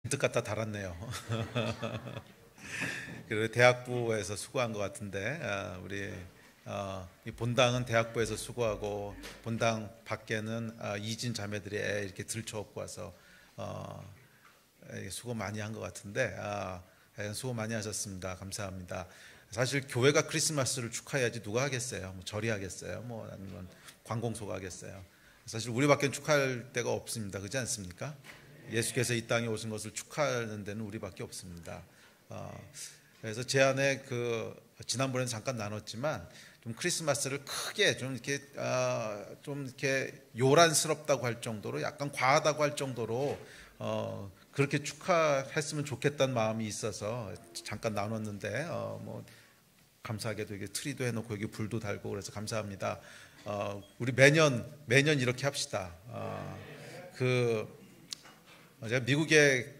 뜻 갖다 달았네요. 그리고 대학부에서 수고한 것 같은데 우리 이 본당은 대학부에서 수고하고 본당 밖에는 이진 자매들이 이렇게 들쳐업고 와서 수고 많이 한 것 같은데 수고 많이 하셨습니다. 감사합니다. 사실 교회가 크리스마스를 축하해야지 누가 하겠어요? 뭐 절이 하겠어요? 뭐 아니면 관공서가 하겠어요? 사실 우리밖에 축하할 데가 없습니다. 그렇지 않습니까? 예수께서 이 땅에 오신 것을 축하하는 데는 우리밖에 없습니다. 그래서 제 안에 지난번에 잠깐 나눴지만 좀 크리스마스를 크게 좀 이렇게 요란스럽다고 할 정도로 약간 과하다고 할 정도로 그렇게 축하했으면 좋겠다는 마음이 있어서 잠깐 나눴는데 뭐 감사하게도 이게 트리도 해놓고 여기 불도 달고 그래서 감사합니다. 우리 매년 이렇게 합시다. 제가 미국에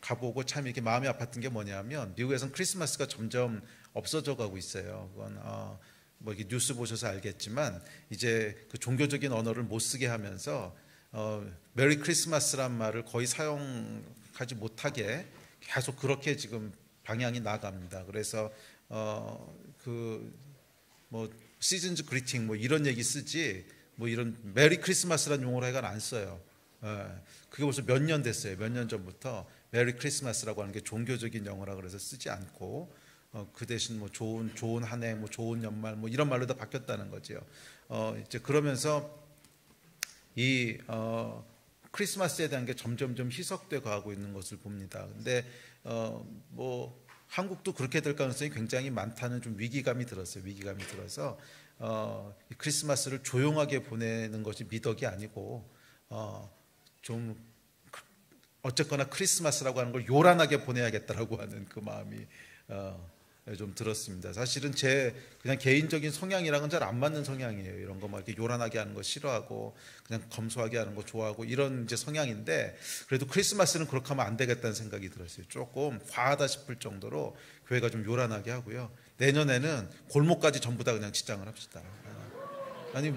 가보고 참 이렇게 마음이 아팠던 게 뭐냐면 미국에서는 크리스마스가 점점 없어져 가고 있어요. 그건 뭐 이렇게 뉴스 보셔서 알겠지만 이제 그 종교적인 언어를 못 쓰게 하면서 메리 크리스마스란 말을 거의 사용하지 못하게 계속 그렇게 지금 방향이 나갑니다. 그래서 뭐 시즌즈 그리팅 뭐 이런 얘기 쓰지 뭐 이런 메리 크리스마스란 용어를 해가 안 써요. 그게 벌써 몇 년 됐어요. 몇 년 전부터 메리 크리스마스라고 하는 게 종교적인 영어라 그래서 쓰지 않고 그 대신 뭐 좋은 한 해, 뭐 좋은 연말 뭐 이런 말로 다 바뀌었다는 거죠. 이제 그러면서 이 크리스마스에 대한 게 점점 희석돼 가고 있는 것을 봅니다. 근데 뭐 한국도 그렇게 될 가능성이 굉장히 많다는 좀 위기감이 들었어요. 위기감이 들어서 이 크리스마스를 조용하게 보내는 것이 미덕이 아니고 좀 어쨌거나 크리스마스라고 하는 걸 요란하게 보내야겠다라고 하는 그 마음이 좀 들었습니다. 사실은 제 그냥 개인적인 성향이랑은 잘 안 맞는 성향이에요. 이런 거 막 이렇게 요란하게 하는 거 싫어하고 그냥 검소하게 하는 거 좋아하고 이런 이제 성향인데 그래도 크리스마스는 그렇게 하면 안 되겠다는 생각이 들었어요. 조금 과하다 싶을 정도로 교회가 좀 요란하게 하고요. 내년에는 골목까지 전부 다 그냥 치장을 합시다. 아니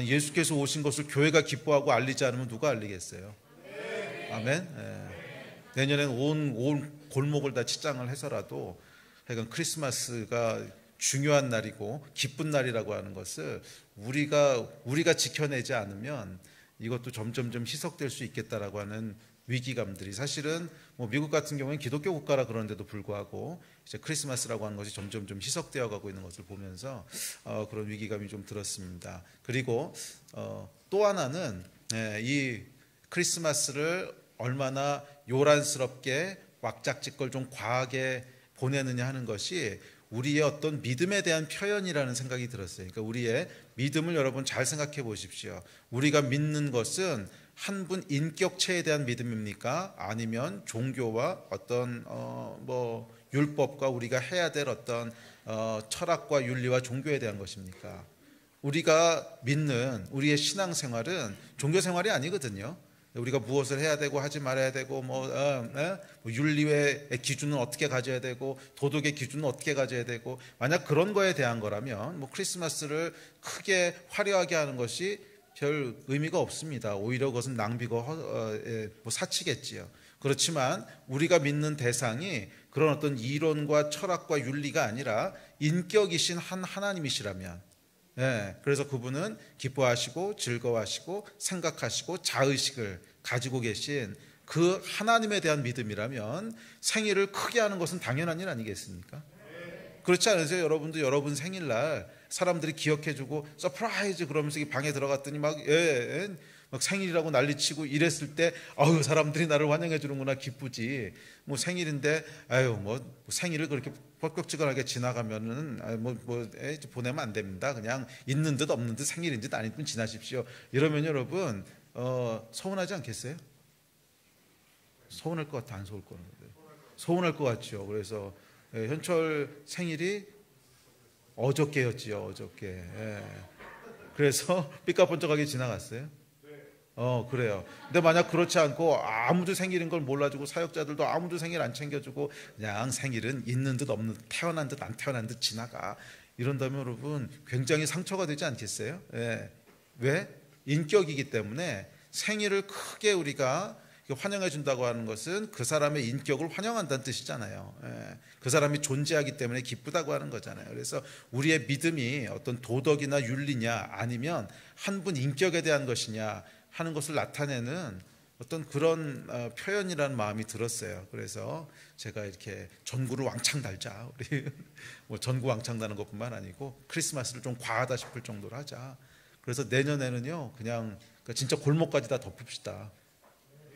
예수께서 오신 것을 교회가 기뻐하고 알리지 않으면 누가 알리겠어요? 아멘. 내년에는 온 골목을 다 치장을 해서라도 하여간 크리스마스가 중요한 날이고 기쁜 날이라고 하는 것을 우리가 지켜내지 않으면 이것도 점점 희석될 수 있겠다라고 하는 위기감들이 사실은 뭐 미국 같은 경우는 기독교 국가라 그런데도 불구하고 이제 크리스마스라고 하는 것이 점점 희석되어 가고 있는 것을 보면서 그런 위기감이 좀 들었습니다. 그리고 또 하나는 이 크리스마스를 얼마나 요란스럽게 왁작지껄 좀 과하게 보내느냐 하는 것이 우리의 어떤 믿음에 대한 표현이라는 생각이 들었어요. 그러니까 우리의 믿음을 여러분 잘 생각해 보십시오. 우리가 믿는 것은 한 분 인격체에 대한 믿음입니까? 아니면 종교와 어떤 뭐 율법과 우리가 해야 될 어떤 철학과 윤리와 종교에 대한 것입니까? 우리가 믿는 우리의 신앙생활은 종교생활이 아니거든요. 우리가 무엇을 해야 되고 하지 말아야 되고 뭐 윤리의 기준은 어떻게 가져야 되고 도덕의 기준은 어떻게 가져야 되고 만약 그런 거에 대한 거라면 뭐 크리스마스를 크게 화려하게 하는 것이 별 의미가 없습니다. 오히려 그것은 낭비고 뭐 사치겠지요. 그렇지만 우리가 믿는 대상이 그런 어떤 이론과 철학과 윤리가 아니라 인격이신 한 하나님이시라면 그래서 그분은 기뻐하시고 즐거워하시고 생각하시고 자의식을 가지고 계신 그 하나님에 대한 믿음이라면 생일을 크게 하는 것은 당연한 일 아니겠습니까? 그렇지 않으세요? 여러분도 여러분 생일날 사람들이 기억해주고 서프라이즈 그러면서 방에 들어갔더니 막 생일이라고 난리치고 이랬을 때 사람들이 나를 환영해 주는구나 기쁘지. 뭐 생일인데 뭐 생일을 그렇게 뻑뻑지근하게 지나가면은 보내면 안 됩니다. 그냥 있는 듯 없는 듯 생일인 듯 아닌 듯 지나십시오. 이러면 여러분 서운하지 않겠어요? 서운할 것 같아, 안 서울 거는? 서운할 것 같죠. 그래서 현철 생일이 어저께였지요. 어저께. 그래서 삐까번쩍하게 지나갔어요. 그래요. 근데 만약 그렇지 않고 아무도 생일인 걸 몰라주고 사역자들도 아무도 생일 안 챙겨주고 그냥 생일은 있는 듯 없는 듯 태어난 듯 안 태어난 듯 지나가 이런다면 여러분 굉장히 상처가 되지 않겠어요? 왜? 인격이기 때문에 생일을 크게 우리가 환영해 준다고 하는 것은 그 사람의 인격을 환영한다는 뜻이잖아요. 그 사람이 존재하기 때문에 기쁘다고 하는 거잖아요. 그래서 우리의 믿음이 어떤 도덕이나 윤리냐 아니면 한 분 인격에 대한 것이냐 하는 것을 나타내는 어떤 그런 표현이라는 마음이 들었어요. 그래서 제가 이렇게 전구를 왕창 달자. 우리 뭐 전구 왕창 다는 것뿐만 아니고 크리스마스를 좀 과하다 싶을 정도로 하자. 그래서 내년에는요, 그냥 진짜 골목까지 다 덮읍시다.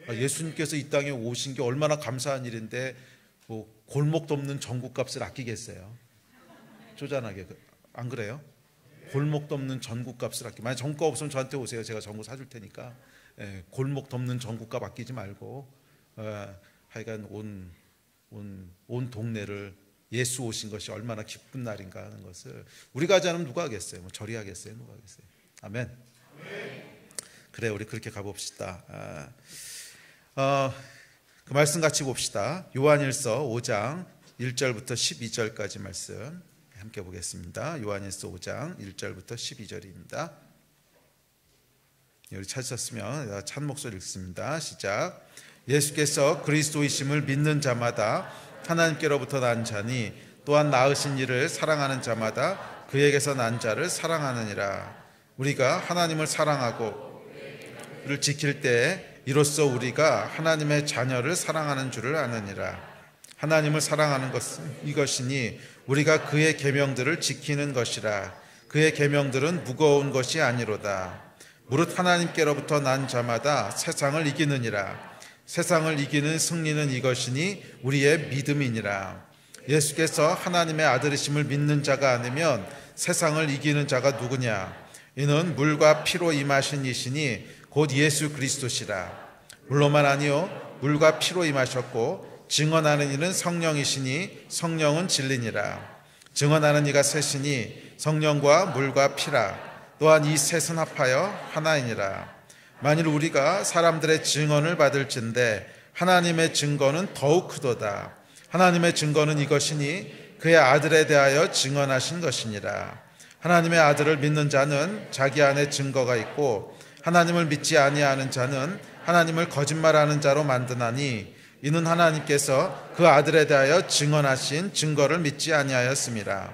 예수님께서 이 땅에 오신 게 얼마나 감사한 일인데 뭐 골목 덮는 전구값을 아끼겠어요? 쪼잔하게. 안 그래요? 골목 덮는 전구값을 아끼. 만약 전구가 없으면 저한테 오세요. 제가 전구 사줄 테니까. 골목 덮는 전구값 아끼지 말고 하여간 온 동네를 예수 오신 것이 얼마나 기쁜 날인가 하는 것을 우리가 하지 않으면 누가 하겠어요? 뭐 저리 하겠어요? 누가 하겠어요? 아멘. 그래, 우리 그렇게 가봅시다. 그 말씀 같이 봅시다. 요한일서 5장 1절부터 12절까지 말씀 함께 보겠습니다. 요한일서 5장 1절부터 12절입니다. 우리 찾으셨으면 찬 목소리 읽습니다. 시작. 예수께서 그리스도이심을 믿는 자마다 하나님께로부터 난 자니 또한 낳으신 이를 사랑하는 자마다 그에게서 난 자를 사랑하느니라. 우리가 하나님을 사랑하고 그를 지킬 때에 이로써 우리가 하나님의 자녀를 사랑하는 줄을 아느니라. 하나님을 사랑하는 것은 이것이니 우리가 그의 계명들을 지키는 것이라. 그의 계명들은 무거운 것이 아니로다. 무릇 하나님께로부터 난 자마다 세상을 이기느니라. 세상을 이기는 승리는 이것이니 우리의 믿음이니라. 예수께서 하나님의 아들이심을 믿는 자가 아니면 세상을 이기는 자가 누구냐? 이는 물과 피로 임하신 이시니 곧 예수 그리스도시라. 물로만 아니요 물과 피로 임하셨고 증언하는 이는 성령이시니 성령은 진리니라. 증언하는 이가 셋이니 성령과 물과 피라. 또한 이 셋은 합하여 하나이니라. 만일 우리가 사람들의 증언을 받을진대 하나님의 증거는 더욱 크도다. 하나님의 증거는 이것이니 그의 아들에 대하여 증언하신 것이니라. 하나님의 아들을 믿는 자는 자기 안에 증거가 있고 하나님을 믿지 아니하는 자는 하나님을 거짓말하는 자로 만드나니 이는 하나님께서 그 아들에 대하여 증언하신 증거를 믿지 아니하였습니다.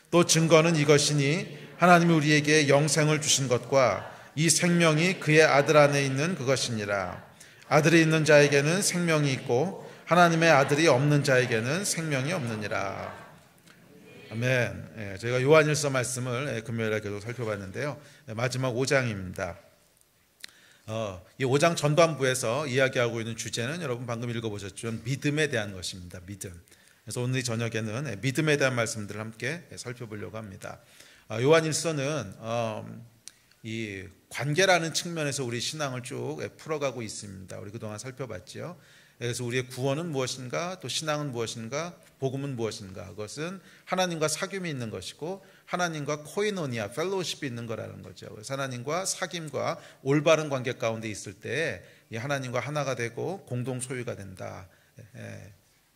또 증거는 이것이니 하나님이 우리에게 영생을 주신 것과 이 생명이 그의 아들 안에 있는 그것이니라. 아들이 있는 자에게는 생명이 있고 하나님의 아들이 없는 자에게는 생명이 없느니라. 아멘. 저희가 요한일서 말씀을 금요일에 계속 살펴봤는데요. 마지막 5장입니다. 이 5장 전반부에서 이야기하고 있는 주제는 여러분 방금 읽어보셨지만 믿음에 대한 것입니다. 믿음. 그래서 오늘 저녁에는 믿음에 대한 말씀들을 함께 살펴보려고 합니다. 요한일서는 이 관계라는 측면에서 우리 신앙을 쭉 풀어가고 있습니다. 우리 그동안 살펴봤죠. 그래서 우리의 구원은 무엇인가, 또 신앙은 무엇인가, 복음은 무엇인가. 그것은 하나님과 사귐이 있는 것이고 하나님과 코이노니아, 펠로우십이 있는 거라는 거죠. 그래서 하나님과 사귐과 올바른 관계 가운데 있을 때 이 하나님과 하나가 되고 공동 소유가 된다.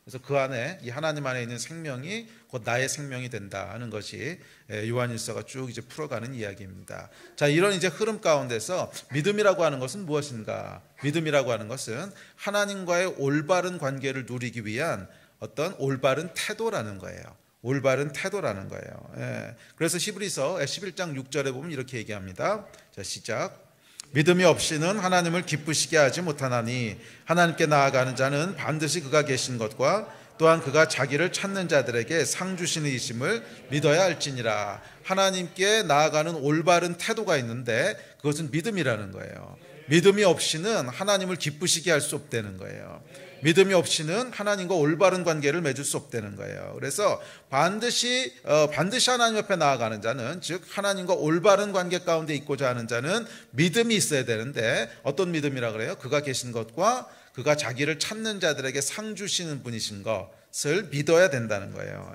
그래서 그 안에 이 하나님 안에 있는 생명이 곧 나의 생명이 된다 하는 것이 요한일서가 쭉 이제 풀어가는 이야기입니다. 자, 이런 이제 흐름 가운데서 믿음이라고 하는 것은 무엇인가? 믿음이라고 하는 것은 하나님과의 올바른 관계를 누리기 위한 어떤 올바른 태도라는 거예요. 올바른 태도라는 거예요. 그래서 히브리서 11장 6절에 보면 이렇게 얘기합니다. 자, 시작. 믿음이 없이는 하나님을 기쁘시게 하지 못하나니 하나님께 나아가는 자는 반드시 그가 계신 것과 또한 그가 자기를 찾는 자들에게 상 주시는 이심을 믿어야 할지니라. 하나님께 나아가는 올바른 태도가 있는데 그것은 믿음이라는 거예요. 믿음이 없이는 하나님을 기쁘시게 할 수 없다는 거예요. 믿음이 없이는 하나님과 올바른 관계를 맺을 수 없다는 거예요. 그래서 반드시 하나님 옆에 나아가는 자는, 즉 하나님과 올바른 관계 가운데 있고자 하는 자는 믿음이 있어야 되는데 어떤 믿음이라 그래요? 그가 계신 것과 그가 자기를 찾는 자들에게 상 주시는 분이신 것을 믿어야 된다는 거예요.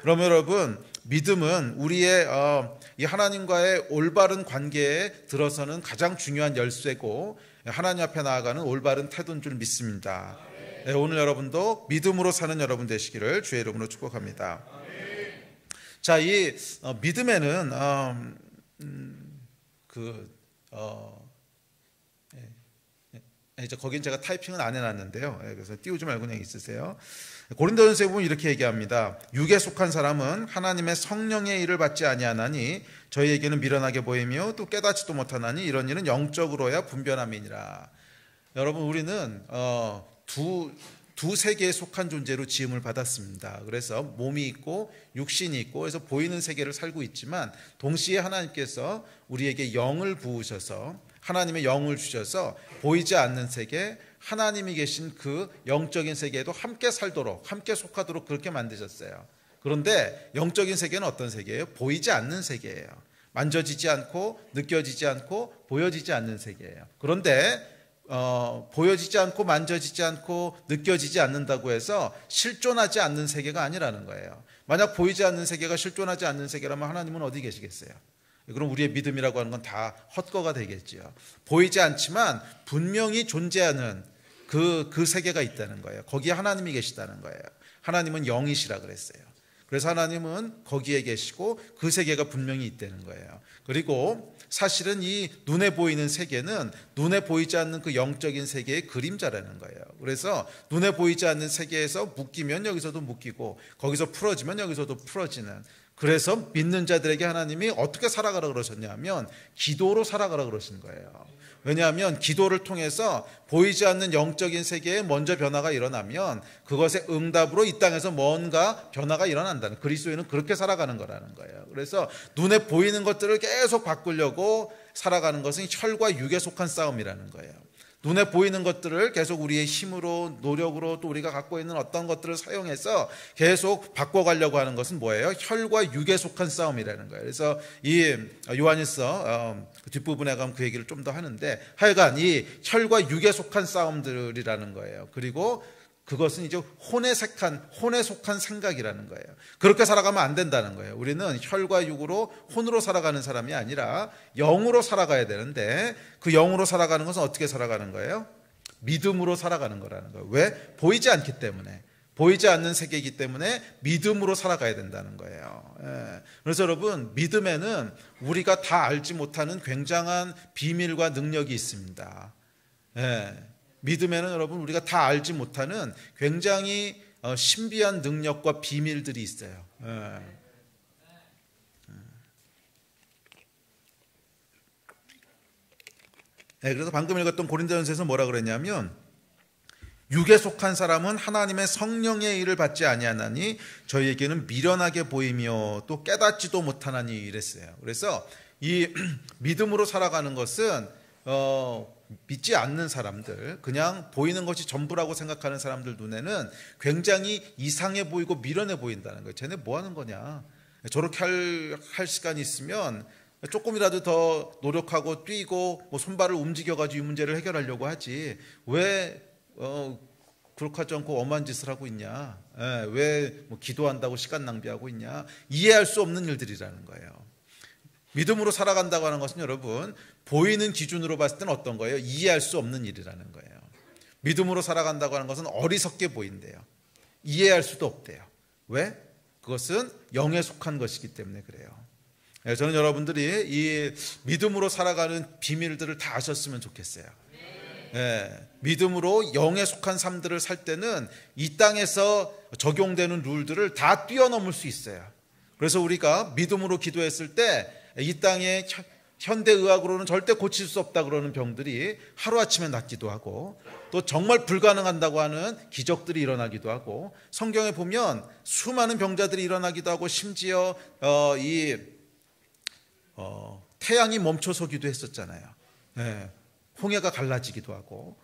그러면 여러분, 믿음은 우리의 이 하나님과의 올바른 관계에 들어서는 가장 중요한 열쇠고 하나님 앞에 나아가는 올바른 태도인 줄 믿습니다. 오늘 여러분도 믿음으로 사는 여러분 되시기를 주의 이름으로 축복합니다. 자, 이 믿음에는 이제 거긴 제가 타이핑은 안 해놨는데요. 그래서 띄우지 말고 그냥 있으세요. 고린도전서에 보면 이렇게 얘기합니다. 육에 속한 사람은 하나님의 성령의 일을 받지 아니하나니 저희에게는 미련하게 보이며 또 깨닫지도 못하나니 이런 일은 영적으로야 분변함이니라. 여러분, 우리는 두 세계에 속한 존재로 지음을 받았습니다. 그래서 몸이 있고 육신이 있고 그래서 보이는 세계를 살고 있지만 동시에 하나님께서 우리에게 영을 부으셔서 하나님의 영을 주셔서 보이지 않는 세계, 하나님이 계신 그 영적인 세계에도 함께 살도록, 함께 속하도록 그렇게 만드셨어요. 그런데 영적인 세계는 어떤 세계예요? 보이지 않는 세계예요. 만져지지 않고 느껴지지 않고 보여지지 않는 세계예요. 그런데 보여지지 않고 만져지지 않고 느껴지지 않는다고 해서 실존하지 않는 세계가 아니라는 거예요. 만약 보이지 않는 세계가 실존하지 않는 세계라면 하나님은 어디 계시겠어요? 그럼 우리의 믿음이라고 하는 건 다 헛거가 되겠지요. 보이지 않지만 분명히 존재하는 그 세계가 있다는 거예요. 거기에 하나님이 계시다는 거예요. 하나님은 영이시라 그랬어요. 그래서 하나님은 거기에 계시고 그 세계가 분명히 있다는 거예요. 그리고 사실은 이 눈에 보이는 세계는 눈에 보이지 않는 그 영적인 세계의 그림자라는 거예요. 그래서 눈에 보이지 않는 세계에서 묶이면 여기서도 묶이고 거기서 풀어지면 여기서도 풀어지는, 그래서 믿는 자들에게 하나님이 어떻게 살아가라 그러셨냐면 기도로 살아가라 그러신 거예요. 왜냐하면 기도를 통해서 보이지 않는 영적인 세계에 먼저 변화가 일어나면 그것의 응답으로 이 땅에서 뭔가 변화가 일어난다는, 그리스도인은 그렇게 살아가는 거라는 거예요. 그래서 눈에 보이는 것들을 계속 바꾸려고 살아가는 것은 혈과 육에 속한 싸움이라는 거예요. 눈에 보이는 것들을 계속 우리의 힘으로, 노력으로, 또 우리가 갖고 있는 어떤 것들을 사용해서 계속 바꿔가려고 하는 것은 뭐예요? 혈과 육에 속한 싸움이라는 거예요. 그래서 이 요한일서 뒷부분에 가면 그 얘기를 좀 더 하는데, 하여간 이 혈과 육에 속한 싸움들이라는 거예요. 그리고 그것은 이제 혼에 속한 생각이라는 거예요. 그렇게 살아가면 안 된다는 거예요. 우리는 혈과 육으로, 혼으로 살아가는 사람이 아니라 영으로 살아가야 되는데, 그 영으로 살아가는 것은 어떻게 살아가는 거예요? 믿음으로 살아가는 거라는 거예요. 왜? 보이지 않기 때문에, 보이지 않는 세계이기 때문에 믿음으로 살아가야 된다는 거예요. 그래서 여러분, 믿음에는 우리가 다 알지 못하는 굉장한 비밀과 능력이 있습니다. 믿음에는 여러분, 우리가 다 알지 못하는 굉장히 신비한 능력과 비밀들이 있어요. 그래서 방금 읽었던 고린도전서에서 뭐라 그랬냐면, 육에 속한 사람은 하나님의 성령의 일을 받지 아니하나니 저희에게는 미련하게 보이며 또 깨닫지도 못하나니 이랬어요. 그래서 이 믿음으로 살아가는 것은 믿지 않는 사람들, 그냥 보이는 것이 전부라고 생각하는 사람들 눈에는 굉장히 이상해 보이고 미련해 보인다는 거예요. 쟤네 뭐 하는 거냐? 저렇게 할 시간이 있으면 조금이라도 더 노력하고 뛰고 뭐 손발을 움직여가지고 이 문제를 해결하려고 하지, 왜 그렇게 하지 않고 엄한 짓을 하고 있냐? 왜 뭐 기도한다고 시간 낭비하고 있냐? 이해할 수 없는 일들이라는 거예요. 믿음으로 살아간다고 하는 것은 여러분, 보이는 기준으로 봤을 때는 어떤 거예요? 이해할 수 없는 일이라는 거예요. 믿음으로 살아간다고 하는 것은 어리석게 보인대요. 이해할 수도 없대요. 왜? 그것은 영에 속한 것이기 때문에 그래요. 저는 여러분들이 이 믿음으로 살아가는 비밀들을 다 아셨으면 좋겠어요. 믿음으로 영에 속한 삶들을 살 때는 이 땅에서 적용되는 룰들을 다 뛰어넘을 수 있어요. 그래서 우리가 믿음으로 기도했을 때 이 땅의 현대의학으로는 절대 고칠 수 없다 그러는 병들이 하루아침에 낫기도 하고, 또 정말 불가능한다고 하는 기적들이 일어나기도 하고, 성경에 보면 수많은 병자들이 일어나기도 하고, 심지어 태양이 멈춰서기도 했었잖아요. 홍해가 갈라지기도 하고,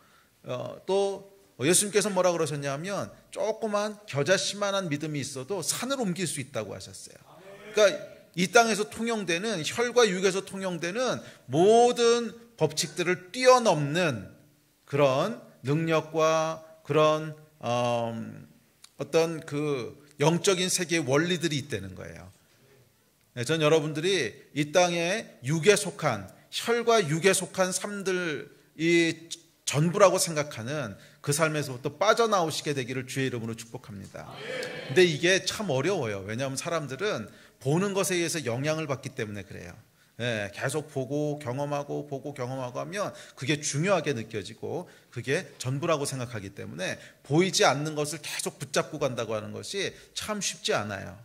또 예수님께서 뭐라 그러셨냐면 조그만 겨자씨만한 믿음이 있어도 산을 옮길 수 있다고 하셨어요. 그러니까 이 땅에서 통용되는, 혈과 육에서 통용되는 모든 법칙들을 뛰어넘는 그런 능력과 그런 어떤 그 영적인 세계의 원리들이 있다는 거예요. 전 여러분들이 이 땅에 육에 속한, 혈과 육에 속한 삶들이 전부라고 생각하는 그 삶에서부터 빠져나오시게 되기를 주의 이름으로 축복합니다. 근데 이게 참 어려워요. 왜냐하면 사람들은 보는 것에 의해서 영향을 받기 때문에 그래요. 계속 보고 경험하고 하면 그게 중요하게 느껴지고 그게 전부라고 생각하기 때문에 보이지 않는 것을 계속 붙잡고 간다고 하는 것이 참 쉽지 않아요.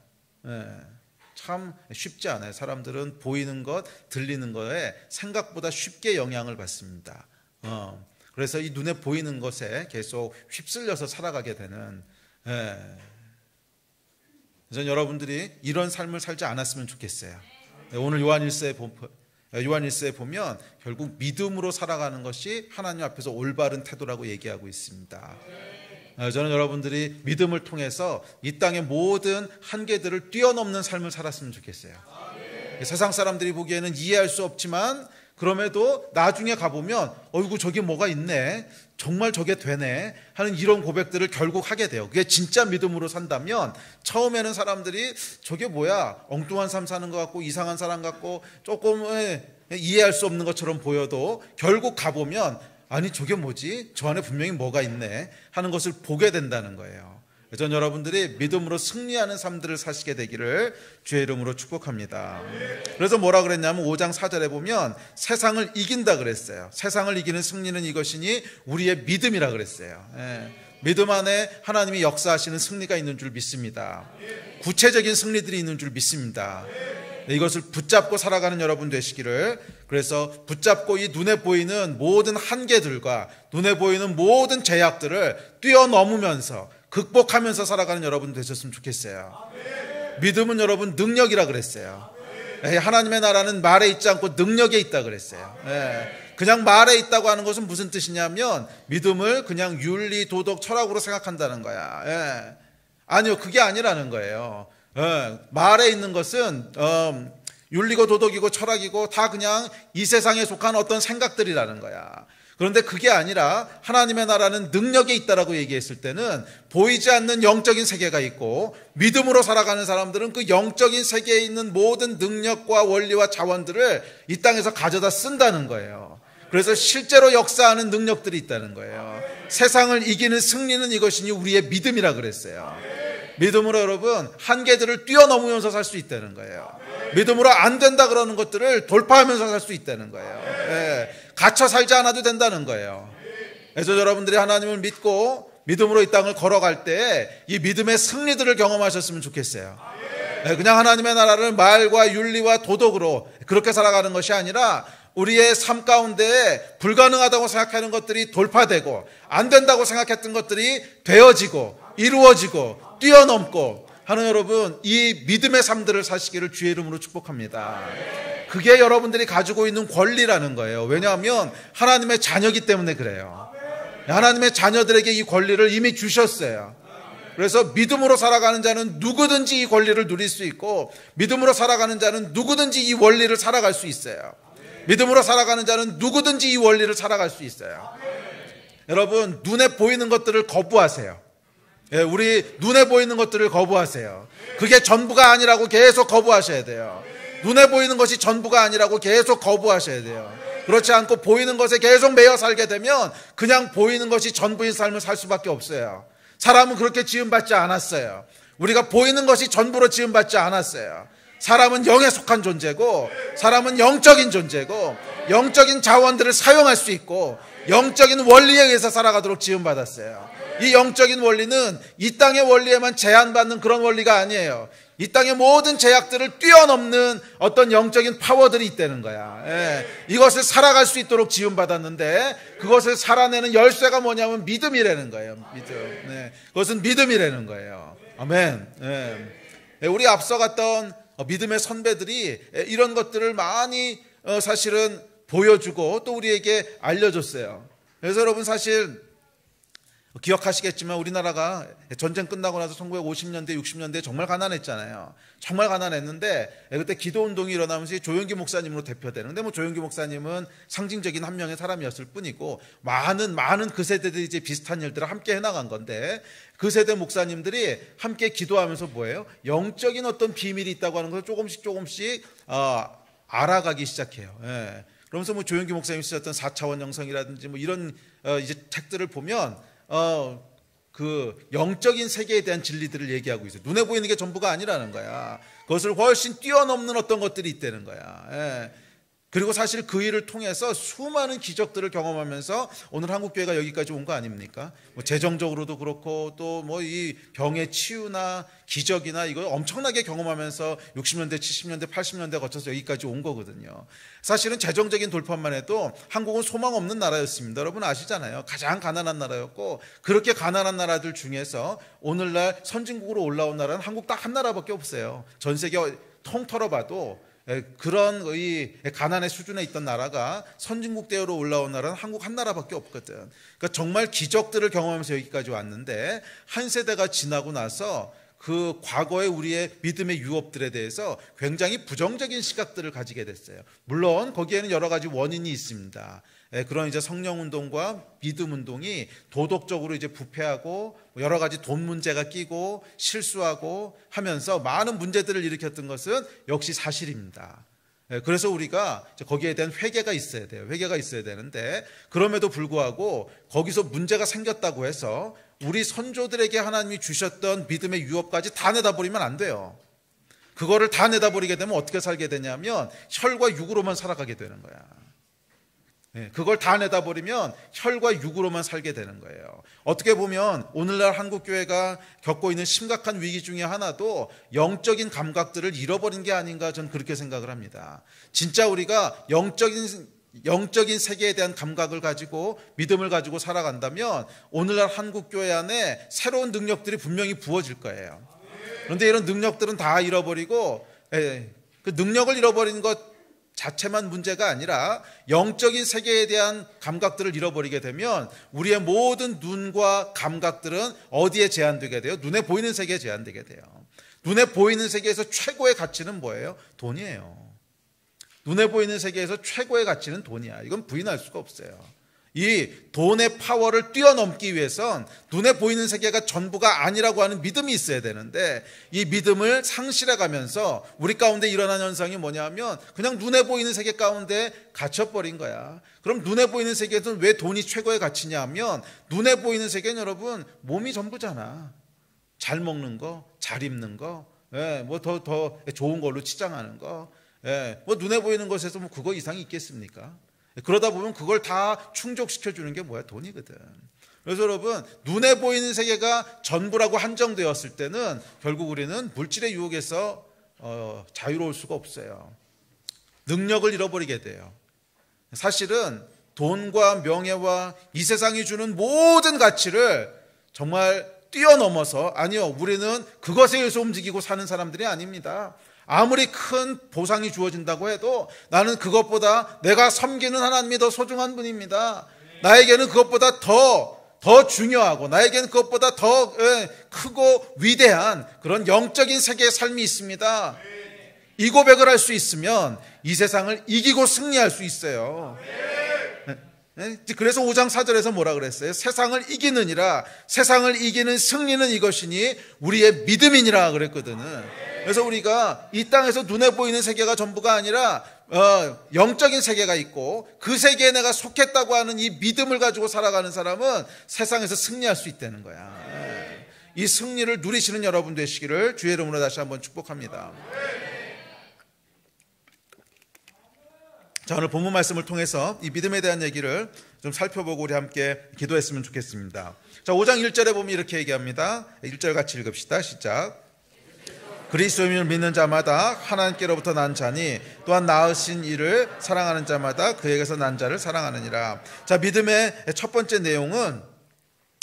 참 쉽지 않아요. 사람들은 보이는 것, 들리는 거에 생각보다 쉽게 영향을 받습니다. 그래서 이 눈에 보이는 것에 계속 휩쓸려서 살아가게 되는, 저는 여러분들이 이런 삶을 살지 않았으면 좋겠어요. 오늘 요한일서에 보면 결국 믿음으로 살아가는 것이 하나님 앞에서 올바른 태도라고 얘기하고 있습니다. 저는 여러분들이 믿음을 통해서 이 땅의 모든 한계들을 뛰어넘는 삶을 살았으면 좋겠어요. 세상 사람들이 보기에는 이해할 수 없지만 그럼에도 나중에 가보면 어이구 저게 뭐가 있네, 정말 저게 되네 하는 이런 고백들을 결국 하게 돼요. 그게 진짜 믿음으로 산다면 처음에는 사람들이 저게 뭐야, 엉뚱한 삶 사는 것 같고 이상한 사람 같고 조금 이해할 수 없는 것처럼 보여도 결국 가보면 아니 저게 뭐지? 저 안에 분명히 뭐가 있네 하는 것을 보게 된다는 거예요. 전 여러분들이 믿음으로 승리하는 삶들을 사시게 되기를 주의 이름으로 축복합니다. 그래서 뭐라 그랬냐면 5장 4절에 보면 세상을 이긴다 그랬어요. 세상을 이기는 승리는 이것이니 우리의 믿음이라 그랬어요. 믿음 안에 하나님이 역사하시는 승리가 있는 줄 믿습니다. 구체적인 승리들이 있는 줄 믿습니다. 이것을 붙잡고 살아가는 여러분 되시기를, 그래서 붙잡고 이 눈에 보이는 모든 한계들과 눈에 보이는 모든 제약들을 뛰어넘으면서 극복하면서 살아가는 여러분 되셨으면 좋겠어요. 믿음은 여러분 능력이라 그랬어요. 하나님의 나라는 말에 있지 않고 능력에 있다 그랬어요. 그냥 말에 있다고 하는 것은 무슨 뜻이냐면 믿음을 그냥 윤리, 도덕, 철학으로 생각한다는 거야. 아니요, 그게 아니라는 거예요. 말에 있는 것은 윤리고 도덕이고 철학이고 다 그냥 이 세상에 속한 어떤 생각들이라는 거야. 그런데 그게 아니라 하나님의 나라는 능력에 있다라고 얘기했을 때는 보이지 않는 영적인 세계가 있고 믿음으로 살아가는 사람들은 그 영적인 세계에 있는 모든 능력과 원리와 자원들을 이 땅에서 가져다 쓴다는 거예요. 그래서 실제로 역사하는 능력들이 있다는 거예요. 세상을 이기는 승리는 이것이니 우리의 믿음이라 그랬어요. 믿음으로 여러분 한계들을 뛰어넘으면서 살 수 있다는 거예요. 믿음으로 안 된다 그러는 것들을 돌파하면서 살 수 있다는 거예요. 갇혀 살지 않아도 된다는 거예요. 그래서 여러분들이 하나님을 믿고 믿음으로 이 땅을 걸어갈 때 이 믿음의 승리들을 경험하셨으면 좋겠어요. 그냥 하나님의 나라를 말과 윤리와 도덕으로 그렇게 살아가는 것이 아니라 우리의 삶 가운데 불가능하다고 생각하는 것들이 돌파되고 안 된다고 생각했던 것들이 되어지고 이루어지고 뛰어넘고 하는 여러분, 이 믿음의 삶들을 사시기를 주의 이름으로 축복합니다. 그게 여러분들이 가지고 있는 권리라는 거예요. 왜냐하면 하나님의 자녀이기 때문에 그래요. 하나님의 자녀들에게 이 권리를 이미 주셨어요. 그래서 믿음으로 살아가는 자는 누구든지 이 권리를 누릴 수 있고 믿음으로 살아가는 자는 누구든지 이 원리를 살아갈 수 있어요. 믿음으로 살아가는 자는 누구든지 이 원리를 살아갈 수 있어요. 여러분, 눈에 보이는 것들을 거부하세요. 우리 눈에 보이는 것들을 거부하세요. 그게 전부가 아니라고 계속 거부하셔야 돼요. 눈에 보이는 것이 전부가 아니라고 계속 거부하셔야 돼요. 그렇지 않고 보이는 것에 계속 매여 살게 되면 그냥 보이는 것이 전부인 삶을 살 수밖에 없어요. 사람은 그렇게 지음받지 않았어요. 우리가 보이는 것이 전부로 지음받지 않았어요. 사람은 영에 속한 존재고 사람은 영적인 존재고 영적인 자원들을 사용할 수 있고 영적인 원리에 의해서 살아가도록 지음받았어요. 이 영적인 원리는 이 땅의 원리에만 제한받는 그런 원리가 아니에요. 이 땅의 모든 제약들을 뛰어넘는 어떤 영적인 파워들이 있다는 거야. 이것을 살아갈 수 있도록 지음받았는데 그것을 살아내는 열쇠가 뭐냐면 믿음이라는 거예요. 믿음. 그것은 믿음이라는 거예요. 아멘. 우리 앞서 갔던 믿음의 선배들이 이런 것들을 많이 사실은 보여주고 또 우리에게 알려줬어요. 그래서 여러분 사실 기억하시겠지만 우리나라가 전쟁 끝나고 나서 1950년대, 60년대에 정말 가난했잖아요. 정말 가난했는데 그때 기도운동이 일어나면서 조영기 목사님으로 대표되는데 조영기 목사님은 상징적인 한 명의 사람이었을 뿐이고 많은 그 세대들이 이제 비슷한 일들을 함께 해나간 건데 그 세대 목사님들이 함께 기도하면서 뭐예요? 영적인 어떤 비밀이 있다고 하는 것을 조금씩 알아가기 시작해요. 그러면서 조영기 목사님이 쓰셨던 4차원 영성이라든지 이런 이제 책들을 보면 그 영적인 세계에 대한 진리들을 얘기하고 있어요. 눈에 보이는 게 전부가 아니라는 거야. 그것을 훨씬 뛰어넘는 어떤 것들이 있다는 거야. 그리고 사실 그 일을 통해서 수많은 기적들을 경험하면서 오늘 한국교회가 여기까지 온 거 아닙니까? 뭐 재정적으로도 그렇고 또 뭐 이 병의 치유나 기적이나 이거 엄청나게 경험하면서 60년대, 70년대, 80년대 거쳐서 여기까지 온 거거든요. 사실은 재정적인 돌파만 해도 한국은 소망 없는 나라였습니다. 여러분 아시잖아요. 가장 가난한 나라였고 그렇게 가난한 나라들 중에서 오늘날 선진국으로 올라온 나라는 한국 딱 한 나라밖에 없어요. 전 세계 통틀어 봐도 그런 이 가난의 수준에 있던 나라가 선진국 대우로 올라온 나라는 한국 한 나라밖에 없거든. 그러니까 정말 기적들을 경험하면서 여기까지 왔는데 한 세대가 지나고 나서 그 과거의 우리의 믿음의 유업들에 대해서 굉장히 부정적인 시각들을 가지게 됐어요. 물론 거기에는 여러 가지 원인이 있습니다. 그런 이제 성령 운동과 믿음 운동이 도덕적으로 이제 부패하고 여러 가지 돈 문제가 끼고 실수하고 하면서 많은 문제들을 일으켰던 것은 역시 사실입니다. 그래서 우리가 거기에 대한 회개가 있어야 돼요. 회개가 있어야 되는데 그럼에도 불구하고 거기서 문제가 생겼다고 해서 우리 선조들에게 하나님이 주셨던 믿음의 유업까지 다 내다버리면 안 돼요. 그거를 다 내다버리게 되면 어떻게 살게 되냐면 혈과 육으로만 살아가게 되는 거야. 그걸 다 내다버리면 혈과 육으로만 살게 되는 거예요. 어떻게 보면 오늘날 한국교회가 겪고 있는 심각한 위기 중에 하나도 영적인 감각들을 잃어버린 게 아닌가 저는 그렇게 생각을 합니다. 진짜 우리가 영적인 세계에 대한 감각을 가지고 믿음을 가지고 살아간다면 오늘날 한국교회 안에 새로운 능력들이 분명히 부어질 거예요. 그런데 이런 능력들은 다 잃어버리고 그 능력을 잃어버린 것 자체만 문제가 아니라 영적인 세계에 대한 감각들을 잃어버리게 되면 우리의 모든 눈과 감각들은 어디에 제한되게 돼요? 눈에 보이는 세계에 제한되게 돼요. 눈에 보이는 세계에서 최고의 가치는 뭐예요? 돈이에요. 눈에 보이는 세계에서 최고의 가치는 돈이야. 이건 부인할 수가 없어요. 이 돈의 파워를 뛰어넘기 위해선 눈에 보이는 세계가 전부가 아니라고 하는 믿음이 있어야 되는데 이 믿음을 상실해가면서 우리 가운데 일어난 현상이 뭐냐면 그냥 눈에 보이는 세계 가운데 갇혀버린 거야. 그럼 눈에 보이는 세계에서는 왜 돈이 최고의 가치냐 하면 눈에 보이는 세계는 여러분 몸이 전부잖아. 잘 먹는 거, 잘 입는 거, 뭐 더 좋은 걸로 치장하는 거, 뭐 눈에 보이는 것에서 뭐 그거 이상이 있겠습니까? 그러다 보면 그걸 다 충족시켜주는 게 뭐야? 돈이거든. 그래서 여러분 눈에 보이는 세계가 전부라고 한정되었을 때는 결국 우리는 물질의 유혹에서 자유로울 수가 없어요. 능력을 잃어버리게 돼요. 사실은 돈과 명예와 이 세상이 주는 모든 가치를 정말 뛰어넘어서 아니요 우리는 그것에 의해서 움직이고 사는 사람들이 아닙니다. 아무리 큰 보상이 주어진다고 해도 나는 그것보다 내가 섬기는 하나님이 더 소중한 분입니다. 나에게는 그것보다 더 중요하고 나에게는 그것보다 더 크고 위대한 그런 영적인 세계의 삶이 있습니다. 이 고백을 할 수 있으면 이 세상을 이기고 승리할 수 있어요. 그래서 5장 4절에서 뭐라 그랬어요? 세상을 이기느니라. 세상을 이기는 승리는 이것이니 우리의 믿음이니라 그랬거든요. 그래서 우리가 이 땅에서 눈에 보이는 세계가 전부가 아니라 영적인 세계가 있고 그 세계에 내가 속했다고 하는 이 믿음을 가지고 살아가는 사람은 세상에서 승리할 수 있다는 거야. 이 승리를 누리시는 여러분 되시기를 주의 이름으로 다시 한번 축복합니다. 자, 오늘 본문 말씀을 통해서 이 믿음에 대한 얘기를 좀 살펴보고 우리 함께 기도했으면 좋겠습니다. 자, 5장 1절에 보면 이렇게 얘기합니다. 1절 같이 읽읍시다. 시작. 그리스도인을 믿는 자마다 하나님께로부터 난 자니 또한 낳으신 이를 사랑하는 자마다 그에게서 난 자를 사랑하느니라. 자, 믿음의 첫 번째 내용은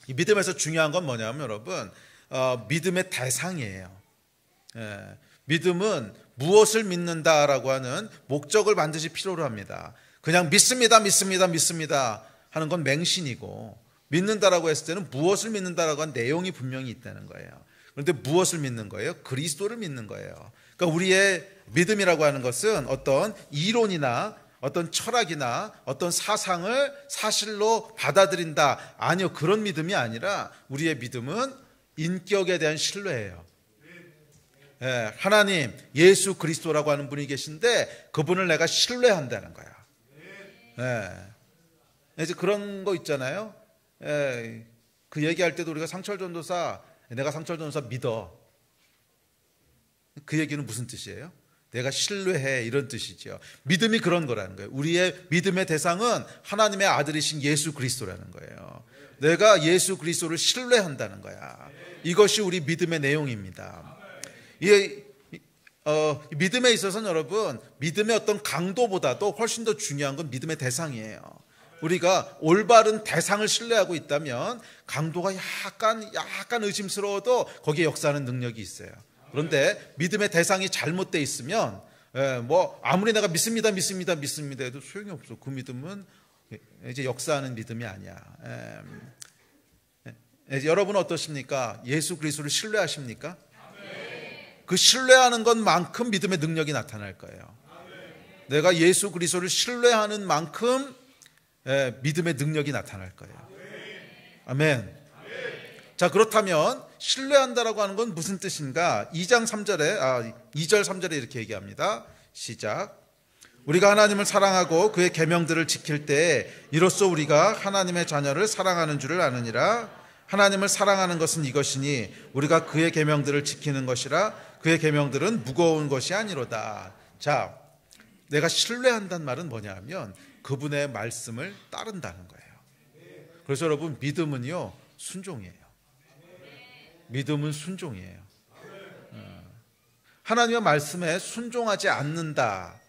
이 믿음에서 중요한 건 뭐냐면 여러분 믿음의 대상이에요. 믿음은 무엇을 믿는다라고 하는 목적을 반드시 필요로 합니다. 그냥 믿습니다 하는 건 맹신이고 믿는다라고 했을 때는 무엇을 믿는다라고 하는 내용이 분명히 있다는 거예요. 그런데 무엇을 믿는 거예요? 그리스도를 믿는 거예요. 그러니까 우리의 믿음이라고 하는 것은 어떤 이론이나 어떤 철학이나 어떤 사상을 사실로 받아들인다. 아니요, 그런 믿음이 아니라 우리의 믿음은 인격에 대한 신뢰예요. 하나님, 예수 그리스도라고 하는 분이 계신데 그분을 내가 신뢰한다는 거야. 이제 그런 거 있잖아요. 그 얘기할 때도 우리가 상철전도사, 내가 상철전도사 믿어. 그 얘기는 무슨 뜻이에요? 내가 신뢰해, 이런 뜻이죠. 믿음이 그런 거라는 거예요. 우리의 믿음의 대상은 하나님의 아들이신 예수 그리스도라는 거예요. 내가 예수 그리스도를 신뢰한다는 거야. 이것이 우리 믿음의 내용입니다. 믿음에 있어서는 여러분, 믿음의 어떤 강도보다도 훨씬 더 중요한 건 믿음의 대상이에요. 우리가 올바른 대상을 신뢰하고 있다면 강도가 약간 의심스러워도 거기에 역사하는 능력이 있어요. 그런데 믿음의 대상이 잘못되어 있으면 아무리 내가 믿습니다 해도 소용이 없어. 그 믿음은 이제 역사하는 믿음이 아니야. 여러분은 어떠십니까? 예수 그리스도를 신뢰하십니까? 그 신뢰하는 것만큼 믿음의 능력이 나타날 거예요. 내가 예수 그리스도를 신뢰하는 만큼 믿음의 능력이 나타날 거예요. 아멘. 자, 그렇다면 신뢰한다라고 하는 건 무슨 뜻인가? 2절 3절에 이렇게 얘기합니다. 시작. 우리가 하나님을 사랑하고 그의 계명들을 지킬 때 이로써 우리가 하나님의 자녀를 사랑하는 줄을 아느니라. 하나님을 사랑하는 것은 이것이니 우리가 그의 계명들을 지키는 것이라. 그의 계명들은 무거운 것이 아니로다. 자, 내가 신뢰한다는 말은 뭐냐 하면 그분의 말씀을 따른다는 거예요. 그래서 여러분, 믿음은요, 순종이에요. 믿음은 순종이에요. 하나님의 말씀에 순종하지 않는다.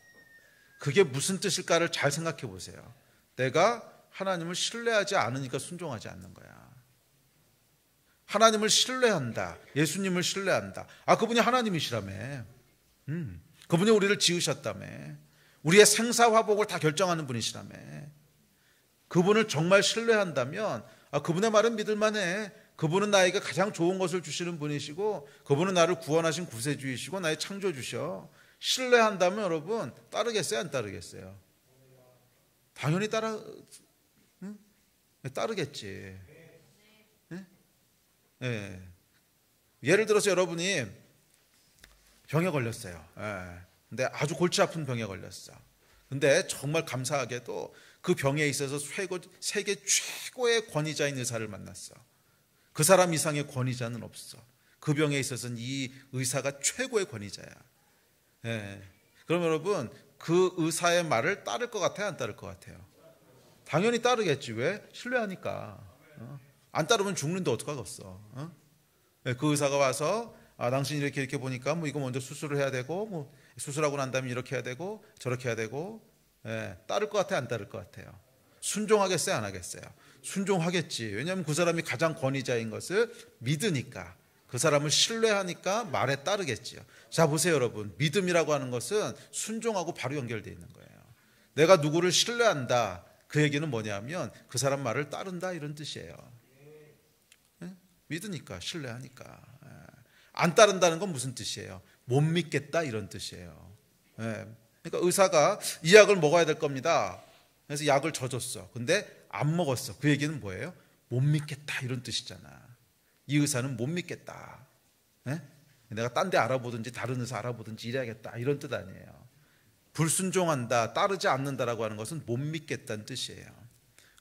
그게 무슨 뜻일까를 잘 생각해 보세요. 내가 하나님을 신뢰하지 않으니까 순종하지 않는 거야. 하나님을 신뢰한다. 예수님을 신뢰한다. 그분이 하나님이시라며. 그분이 우리를 지으셨다며. 우리의 생사화복을 다 결정하는 분이시라며. 그분을 정말 신뢰한다면 그분의 말은 믿을만해. 그분은 나에게 가장 좋은 것을 주시는 분이시고 그분은 나를 구원하신 구세주이시고 나의 창조주셔. 신뢰한다면 여러분, 따르겠어요, 안 따르겠어요? 당연히 따르겠지. 예를 들어서 여러분이 병에 걸렸어요. 근데 아주 골치 아픈 병에 걸렸어. 근데 정말 감사하게도 그 병에 있어서 세계 최고의 권위자인 의사를 만났어. 그 사람 이상의 권위자는 없어. 그 병에 있어서는 이 의사가 최고의 권위자야. 그럼 여러분, 그 의사의 말을 따를 것 같아요, 안 따를 것 같아요? 당연히 따르겠지. 왜? 신뢰하니까. 안 따르면 죽는데 어떡하겠어. 그 의사가 와서 당신이 이렇게 보니까 이거 먼저 수술을 해야 되고 수술하고 난 다음에 이렇게 해야 되고 저렇게 해야 되고. 따를 것 같아요, 안 따를 것 같아요? 순종하겠어요, 안 하겠어요? 순종하겠지. 왜냐하면 그 사람이 가장 권위자인 것을 믿으니까, 그 사람을 신뢰하니까 말에 따르겠지요. 자, 보세요 여러분, 믿음이라고 하는 것은 순종하고 바로 연결되어 있는 거예요. 내가 누구를 신뢰한다, 그 얘기는 뭐냐면 그 사람 말을 따른다, 이런 뜻이에요. 믿으니까, 신뢰하니까. 안 따른다는 건 무슨 뜻이에요? 못 믿겠다, 이런 뜻이에요. 그러니까 의사가 이 약을 먹어야 될 겁니다. 그래서 약을 줘줬어. 근데 안 먹었어. 그 얘기는 뭐예요? 못 믿겠다, 이런 뜻이잖아. 이 의사는 못 믿겠다. 내가 딴 데 알아보든지 다른 의사 알아보든지 이래야겠다, 이런 뜻 아니에요. 불순종한다, 따르지 않는다라고 하는 것은 못 믿겠다는 뜻이에요.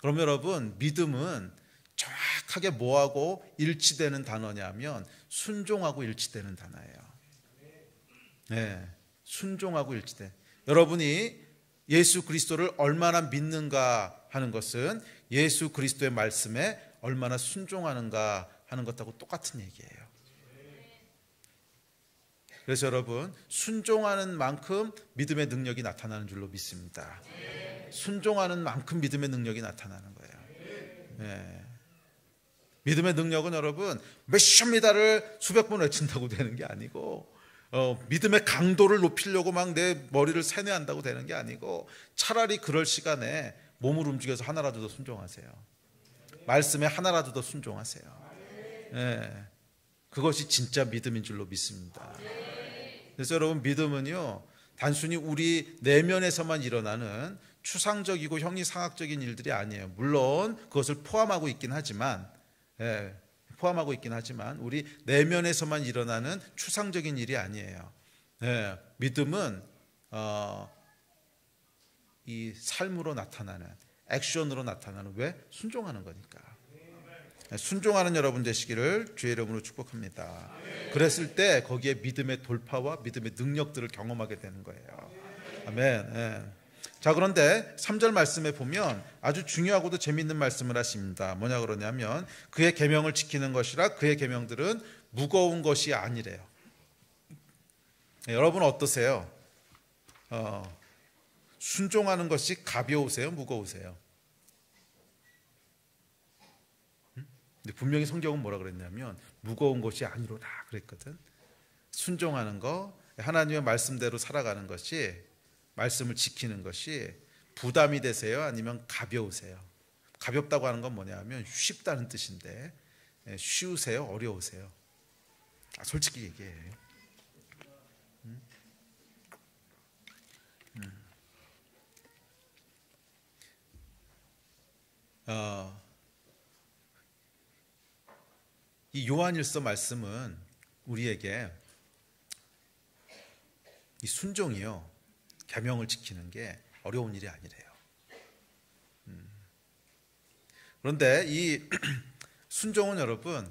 그럼 여러분, 믿음은 정확하게 뭐하고 일치되는 단어냐면 순종하고 일치되는 단어예요. 순종하고 일치돼. 여러분이 예수 그리스도를 얼마나 믿는가 하는 것은 예수 그리스도의 말씀에 얼마나 순종하는가 하는 것하고 똑같은 얘기예요. 그래서 여러분, 순종하는 만큼 믿음의 능력이 나타나는 줄로 믿습니다. 순종하는 만큼 믿음의 능력이 나타나는 거예요. 믿음의 능력은 여러분 메시아입니다를 수백 번 외친다고 되는 게 아니고, 믿음의 강도를 높이려고 막 내 머리를 세뇌한다고 되는 게 아니고, 차라리 그럴 시간에 몸을 움직여서 하나라도 더 순종하세요. 말씀에 하나라도 더 순종하세요. 그것이 진짜 믿음인 줄로 믿습니다. 그래서 여러분, 믿음은요, 단순히 우리 내면에서만 일어나는 추상적이고 형이상학적인 일들이 아니에요. 물론 그것을 포함하고 있긴 하지만 우리 내면에서만 일어나는 추상적인 일이 아니에요. 믿음은 이 삶으로 나타나는, 액션으로 나타나는, 왜? 순종하는 거니까. 순종하는 여러분 되시기를 주의 이름으로 축복합니다. 그랬을 때 거기에 믿음의 돌파와 믿음의 능력들을 경험하게 되는 거예요. 아멘. 예. 자, 그런데 3절 말씀에 보면 아주 중요하고도 재미있는 말씀을 하십니다. 뭐냐 그러냐면 그의 계명을 지키는 것이라 그의 계명들은 무거운 것이 아니래요. 여러분 어떠세요? 순종하는 것이 가벼우세요? 무거우세요? 근데 분명히 성경은 뭐라 그랬냐면 무거운 것이 아니로다 그랬거든. 순종하는 거, 하나님의 말씀대로 살아가는 것이, 말씀을 지키는 것이 부담이 되세요? 아니면 가벼우세요? 가볍다고 하는 건 뭐냐면 쉽다는 뜻인데 쉬우세요? 어려우세요? 솔직히 얘기해요. 이 요한일서 말씀은 우리에게 이 순종이요, 계명을 지키는 게 어려운 일이 아니래요. 그런데 이 순종은 여러분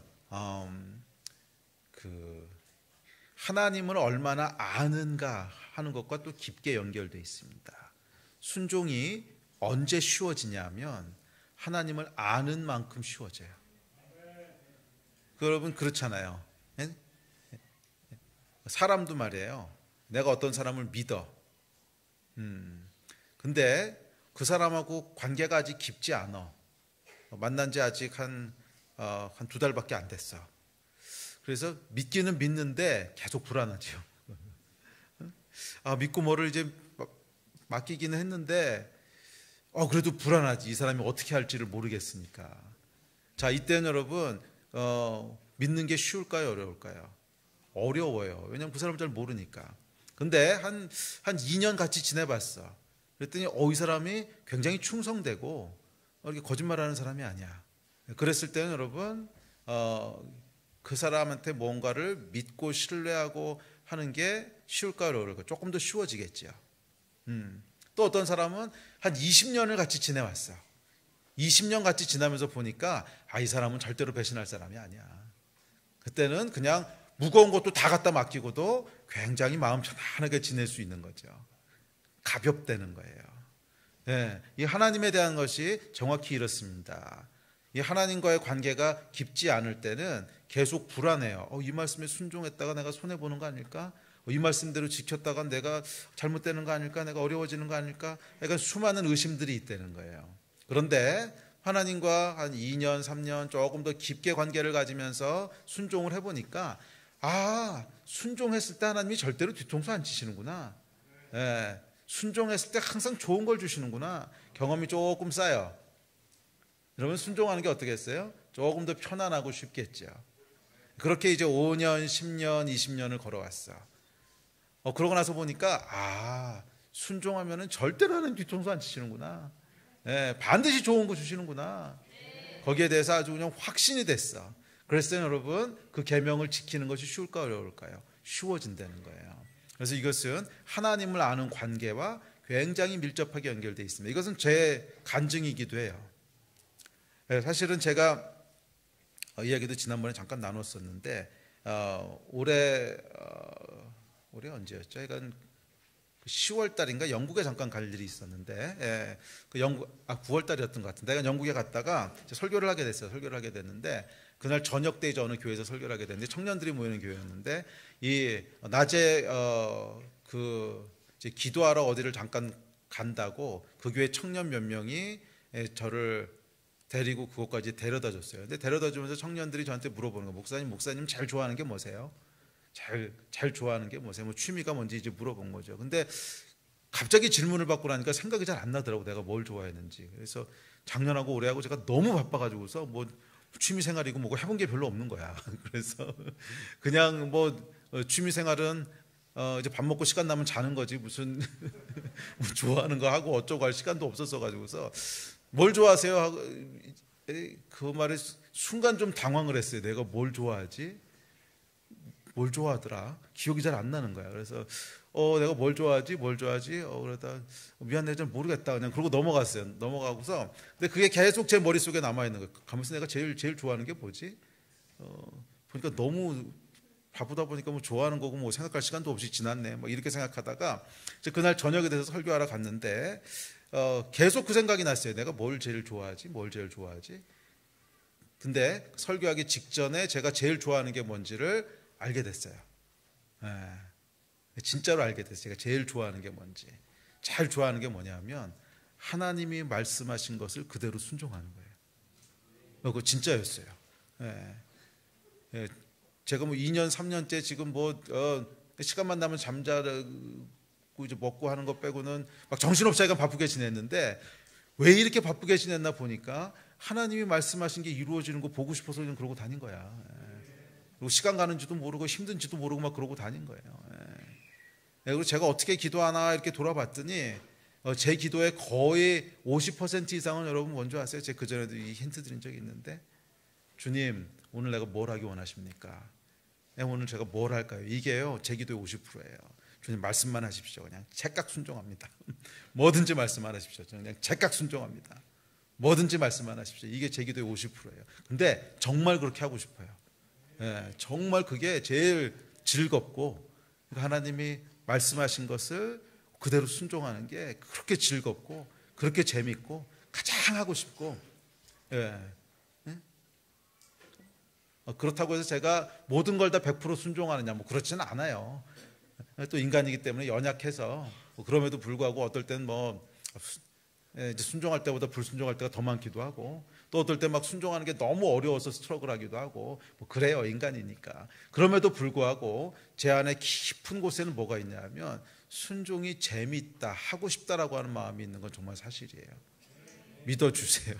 하나님을 얼마나 아는가 하는 것과 또 깊게 연결되어 있습니다. 순종이 언제 쉬워지냐면 하나님을 아는 만큼 쉬워져요. 여러분 그렇잖아요. 사람도 말이에요. 내가 어떤 사람을 믿어. 근데 그 사람하고 관계가 아직 깊지 않아. 만난 지 아직 한 2달밖에 안 됐어. 그래서 믿기는 믿는데 계속 불안하죠. 믿고 뭐를 이제 맡기기는 했는데 그래도 불안하지. 이 사람이 어떻게 할지를 모르겠으니까. 자, 이때는 여러분 믿는 게 쉬울까요? 어려울까요? 어려워요. 왜냐하면 그 사람을 잘 모르니까. 근데 한 2년 같이 지내봤어. 그랬더니 이 사람이 굉장히 충성되고 이렇게 거짓말하는 사람이 아니야. 그랬을 때는 여러분 그 사람한테 뭔가를 믿고 신뢰하고 하는 게 쉬울까요? 어려울까요? 조금 더 쉬워지겠죠. 또 어떤 사람은 한 20년을 같이 지내왔어. 20년 같이 지나면서 보니까 이 사람은 절대로 배신할 사람이 아니야. 그때는 그냥 무거운 것도 다 갖다 맡기고도 굉장히 마음 편안하게 지낼 수 있는 거죠. 가볍다는 거예요. 네, 이 하나님에 대한 것이 정확히 이렇습니다. 이 하나님과의 관계가 깊지 않을 때는 계속 불안해요. 이 말씀에 순종했다가 내가 손해보는 거 아닐까? 이 말씀대로 지켰다가 내가 잘못되는 거 아닐까? 내가 어려워지는 거 아닐까? 그러니까 수많은 의심들이 있다는 거예요. 그런데 하나님과 한 2년, 3년 조금 더 깊게 관계를 가지면서 순종을 해보니까 순종했을 때 하나님이 절대로 뒤통수 안 치시는구나. 예, 순종했을 때 항상 좋은 걸 주시는구나. 경험이 조금 쌓여. 그러면 순종하는 게 어떻겠어요? 조금 더 편안하고 쉽겠죠. 그렇게 이제 5년, 10년, 20년을 걸어왔어. 그러고 나서 보니까 순종하면은 절대로 하나님 뒤통수 안 치시는구나. 예, 반드시 좋은 거 주시는구나. 거기에 대해서 아주 그냥 확신이 됐어. 그래서 여러분 그 계명을 지키는 것이 쉬울까요? 어려울까요? 쉬워진다는 거예요. 그래서 이것은 하나님을 아는 관계와 굉장히 밀접하게 연결되어 있습니다. 이것은 제 간증이기도 해요. 사실은 제가 이야기도 지난번에 잠깐 나눴었는데 올해 언제였죠? 그러니까 10월 달인가 영국에 잠깐 갈 일이 있었는데 그 9월 달이었던 것 같은데 내가 영국에 갔다가 설교를 하게 됐어요. 설교를 하게 됐는데 그날 저녁 때 어느 교회에서 설교를 하게 됐는데 청년들이 모이는 교회였는데 이 낮에 이제 기도하러 어디를 잠깐 간다고 그 교회 청년 몇 명이 저를 데리고 그곳까지 데려다 줬어요. 근데 데려다 주면서 청년들이 저한테 물어보는 거예요. 목사님 제일 좋아하는 게 뭐세요? 제일 좋아하는 게 뭐세요? 뭐 취미가 뭔지 이제 물어본 거죠. 근데 갑자기 질문을 받고 나니까 생각이 잘 안 나더라고. 내가 뭘 좋아했는지. 그래서 작년하고 올해하고 제가 너무 바빠가지고서 뭐 취미 생활이고 뭐고 해본 게 별로 없는 거야. 그래서 그냥 뭐 취미 생활은 이제 밥 먹고 시간 나면 자는 거지 무슨 뭐 좋아하는 거 하고 어쩌고 할 시간도 없었어 가지고서 뭘 좋아하세요? 하고 그 말에 순간 좀 당황을 했어요. 내가 뭘 좋아하지? 뭘 좋아하더라? 기억이 잘 안 나는 거야. 그래서 내가 뭘 좋아하지? 그러다 미안해, 잘 모르겠다. 그냥 그러고 넘어갔어요. 넘어가고서 근데 그게 계속 제 머릿속에 남아 있는 거예요. 가면서 내가 제일 좋아하는 게 뭐지? 보니까 너무 바쁘다 보니까 뭐 좋아하는 거고 뭐 생각할 시간도 없이 지났네. 뭐 이렇게 생각하다가 이제 그날 저녁에 돼서 설교하러 갔는데 계속 그 생각이 났어요. 내가 뭘 제일 좋아하지? 근데 설교하기 직전에 제가 제일 좋아하는 게 뭔지를 알게 됐어요. 진짜로 알게 됐어요. 제가 제일 좋아하는 게 뭔지. 제일 좋아하는 게 뭐냐면 하나님이 말씀하신 것을 그대로 순종하는 거예요. 그거 진짜였어요. 제가 뭐 2년 3년째 지금 뭐 시간만 나면 잠자고 이제 먹고 하는 것 빼고는 막 정신없이 바쁘게 지냈는데 왜 이렇게 바쁘게 지냈나 보니까 하나님이 말씀하신 게 이루어지는 거 보고 싶어서 그냥 그러고 다닌 거야. 그리고 시간 가는지도 모르고 힘든지도 모르고 막 그러고 다닌 거예요. 그리고 제가 어떻게 기도하나 이렇게 돌아봤더니 제 기도의 거의 50% 이상은 여러분 뭔지 아세요? 제가 그전에도 이 힌트 드린 적이 있는데 주님 오늘 내가 뭘 하기 원하십니까? 오늘 제가 뭘 할까요? 이게요 제 기도의 50%예요. 주님 말씀만 하십시오. 그냥 제깍 순종합니다. 뭐든지 말씀만 하십시오. 저는 그냥 제깍 순종합니다. 뭐든지 말씀만 하십시오. 이게 제 기도의 50%예요. 근데 정말 그렇게 하고 싶어요. 정말 그게 제일 즐겁고 하나님이 말씀하신 것을 그대로 순종하는 게 그렇게 즐겁고 그렇게 재밌고 가장 하고 싶고 그렇다고 해서 제가 모든 걸 다 100% 순종하느냐 뭐 그렇지는 않아요. 또 인간이기 때문에 연약해서 그럼에도 불구하고 어떨 때는 뭐 이제 순종할 때보다 불순종할 때가 더 많기도 하고 또 어떨 때 막 순종하는 게 너무 어려워서 스트러글하기도 하고 뭐 그래요 인간이니까. 그럼에도 불구하고 제 안에 깊은 곳에는 뭐가 있냐면 순종이 재밌다 하고 싶다라고 하는 마음이 있는 건 정말 사실이에요. 믿어주세요.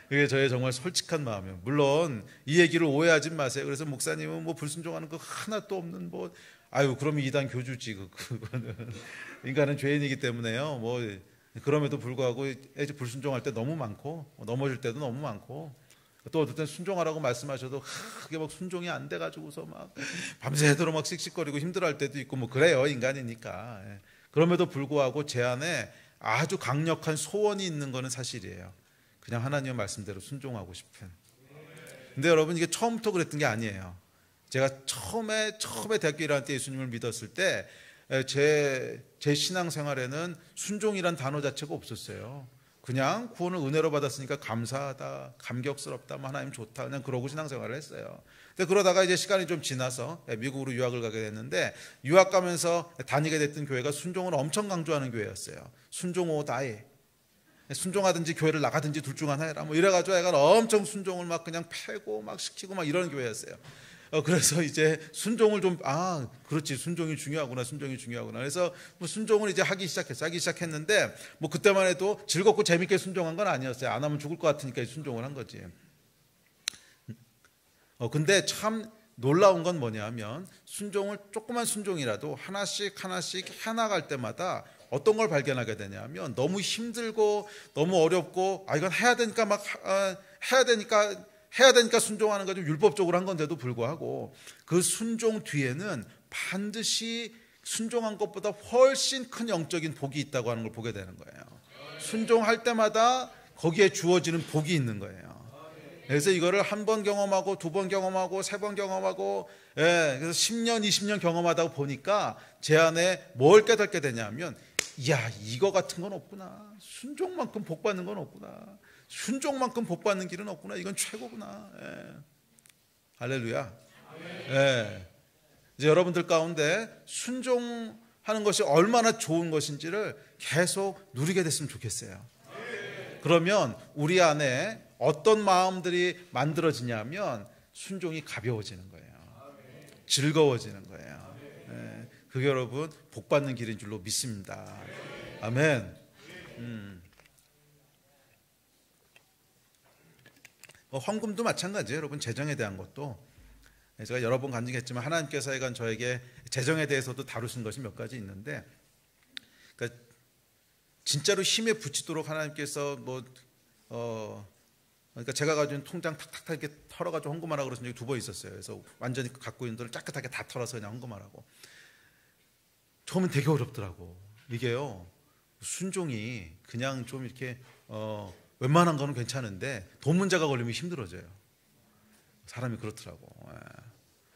그게 저의 정말 솔직한 마음이에요. 물론 이 얘기를 오해하지 마세요. 그래서 목사님은 뭐 불순종하는 거 하나도 없는 뭐 그러면 이단 교주지 그거는 인간은 죄인이기 때문에요. 뭐 그럼에도 불구하고 이제 불순종할 때 너무 많고 넘어질 때도 너무 많고 또 어떨 땐 순종하라고 말씀하셔도 그게 막 순종이 안 돼가지고서 막 밤새도록 막 씩씩거리고 힘들어할 때도 있고 뭐 그래요 인간이니까. 그럼에도 불구하고 제 안에 아주 강력한 소원이 있는 거는 사실이에요. 그냥 하나님의 말씀대로 순종하고 싶은. 근데 여러분 이게 처음부터 그랬던 게 아니에요. 제가 처음에 대학교 1학년 때 예수님을 믿었을 때 제 신앙생활에는 순종이란 단어 자체가 없었어요. 그냥 구원을 은혜로 받았으니까 감사하다, 감격스럽다, 하나님 좋다 그냥 그러고 신앙생활을 했어요. 근데 그러다가 이제 시간이 좀 지나서 미국으로 유학을 가게 됐는데 유학 가면서 다니게 됐던 교회가 순종을 엄청 강조하는 교회였어요. 순종 오 다이. 순종하든지 교회를 나가든지 둘 중 하나 해라. 뭐 이래가지고 애가 엄청 순종을 막 그냥 패고 막 시키고 막 이런 교회였어요. 그래서 이제 순종을 좀 그렇지 순종이 중요하구나. 그래서 뭐 순종을 이제 하기 시작했는데 뭐 그때만 해도 즐겁고 재밌게 순종한 건 아니었어요. 안 하면 죽을 것 같으니까 순종을 한 거지. 근데 참 놀라운 건 뭐냐면 순종을 조그만 순종이라도 하나씩 해나갈 때마다 어떤 걸 발견하게 되냐면 너무 힘들고 너무 어렵고 이건 해야 되니까 막 해야 되니까 순종하는 거죠. 율법적으로 한 건데도 불구하고 그 순종 뒤에는 반드시 순종한 것보다 훨씬 큰 영적인 복이 있다고 하는 걸 보게 되는 거예요. 순종할 때마다 거기에 주어지는 복이 있는 거예요. 그래서 이거를 한 번 경험하고 두 번 경험하고 세 번 경험하고 그래서 10년 20년 경험하다 보니까 제 안에 뭘 깨닫게 되냐면 이거 같은 건 없구나. 순종만큼 복 받는 건 없구나. 순종만큼 복 받는 길은 없구나. 이건 최고구나. 할렐루야. 이제 여러분들 가운데 순종하는 것이 얼마나 좋은 것인지를 계속 누리게 됐으면 좋겠어요. 그러면 우리 안에 어떤 마음들이 만들어지냐면 순종이 가벼워지는 거예요. 즐거워지는 거예요. 그게 여러분 복 받는 길인 줄로 믿습니다. 아멘. 헌금도 마찬가지예요. 여러분 재정에 대한 것도 제가 여러 번 간증했지만 하나님께서 하여간 저에게 재정에 대해서도 다루신 것이 몇 가지 있는데 그러니까 진짜로 힘에 부치도록 하나님께서 그러니까 제가 가지고 있는 통장 탁탁탁 이렇게 털어가지고 헌금하라고 그런 적이 2번 있었어요. 그래서 완전히 갖고 있는 돈을 깨끗하게 다 털어서 그냥 헌금하라고. 처음엔 되게 어렵더라고. 이게요, 순종이 그냥 좀 이렇게 웬만한 거는 괜찮은데 돈 문제가 걸리면 힘들어져요. 사람이 그렇더라고.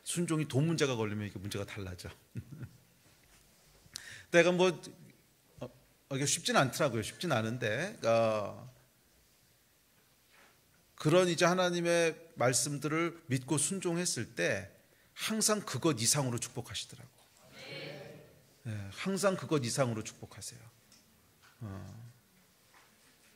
순종이 돈 문제가 걸리면 이게 문제가 달라져. 내가 뭐 이게 쉽진 않더라고요. 쉽진 않은데 그런 이제 하나님의 말씀들을 믿고 순종했을 때 항상 그것 이상으로 축복하시더라고. 항상 그것 이상으로 축복하세요.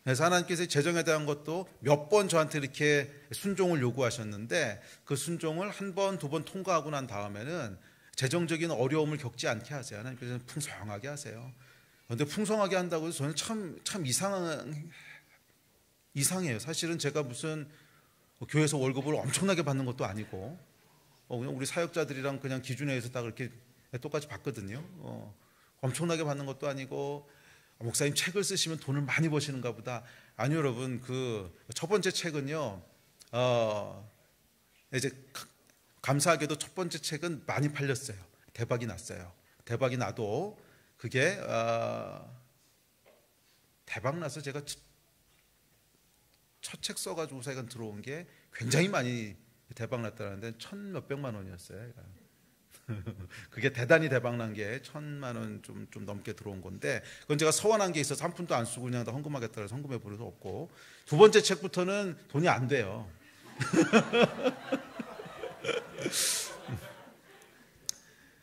그래서 하나님께서 재정에 대한 것도 몇 번 저한테 이렇게 순종을 요구하셨는데 그 순종을 한 번, 2번 통과하고 난 다음에는 재정적인 어려움을 겪지 않게 하세요. 하나님께서는 풍성하게 하세요. 그런데 풍성하게 한다고 해서 저는 참 이상해요. 사실은 제가 무슨 교회에서 월급을 엄청나게 받는 것도 아니고 그냥 우리 사역자들이랑 그냥 기준에서 다 그렇게 똑같이 받거든요. 엄청나게 받는 것도 아니고 목사님 책을 쓰시면 돈을 많이 버시는가 보다. 아니요, 여러분. 그 첫 번째 책은요, 이제 감사하게도 첫 번째 책은 많이 팔렸어요. 대박이 났어요. 대박이 나도 그게 대박 나서 제가 첫 책 써가지고 사이가 들어온 게 굉장히 많이 대박 났다는데 1,000몇백만 원이었어요. 그게 대단히 대박난 게 1,000만 원 좀 넘게 들어온 건데 그건 제가 서원한 게 있어서 한 푼도 안 쓰고 그냥 다 헌금하겠다 해서 헌금해 버릴 수 없고, 두 번째 책부터는 돈이 안 돼요.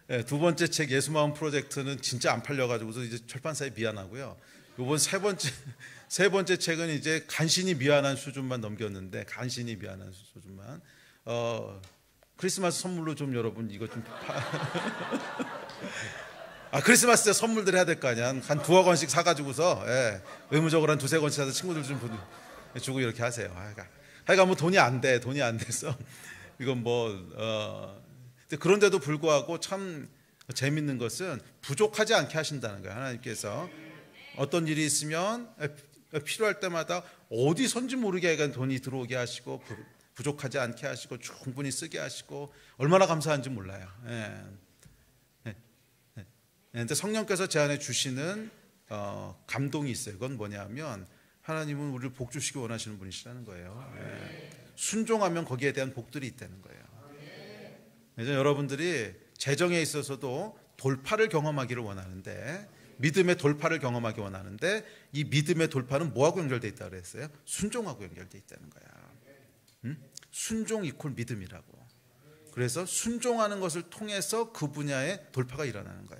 네, 두 번째 책 예수마음 프로젝트는 진짜 안 팔려가지고서 이제 출판사에 미안하고요. 요번 세 번째 책은 이제 간신히 미안한 수준만 넘겼는데, 간신히 미안한 수준만. 크리스마스 선물로 좀 여러분 이거 좀 크리스마스 때 선물들 해야 될 거 아니야. 한 2억 원씩 사가지고서 의무적으로 한 2-3권씩 사서 친구들 좀 주고 이렇게 하세요. 하여간 뭐 돈이 안 돼서 이건 그런데도 불구하고 참 재밌는 것은 부족하지 않게 하신다는 거예요. 하나님께서 어떤 일이 있으면 필요할 때마다 어디선지 모르게 돈이 들어오게 하시고 부족하지 않게 하시고 충분히 쓰게 하시고 얼마나 감사한지 몰라요. 그런데 성령께서 제 안에 주시는 감동이 있어요. 그건 뭐냐면 하나님은 우리를 복 주시기 원하시는 분이시라는 거예요. 순종하면 거기에 대한 복들이 있다는 거예요. 그래서 여러분들이 재정에 있어서도 돌파를 경험하기를 원하는데, 믿음의 돌파를 경험하기 원하는데, 이 믿음의 돌파는 뭐하고 연결되어 있다고 그랬어요? 순종하고 연결되어 있다는 거야. 순종 이퀄 믿음이라고. 그래서 순종하는 것을 통해서 그 분야의 돌파가 일어나는 거야.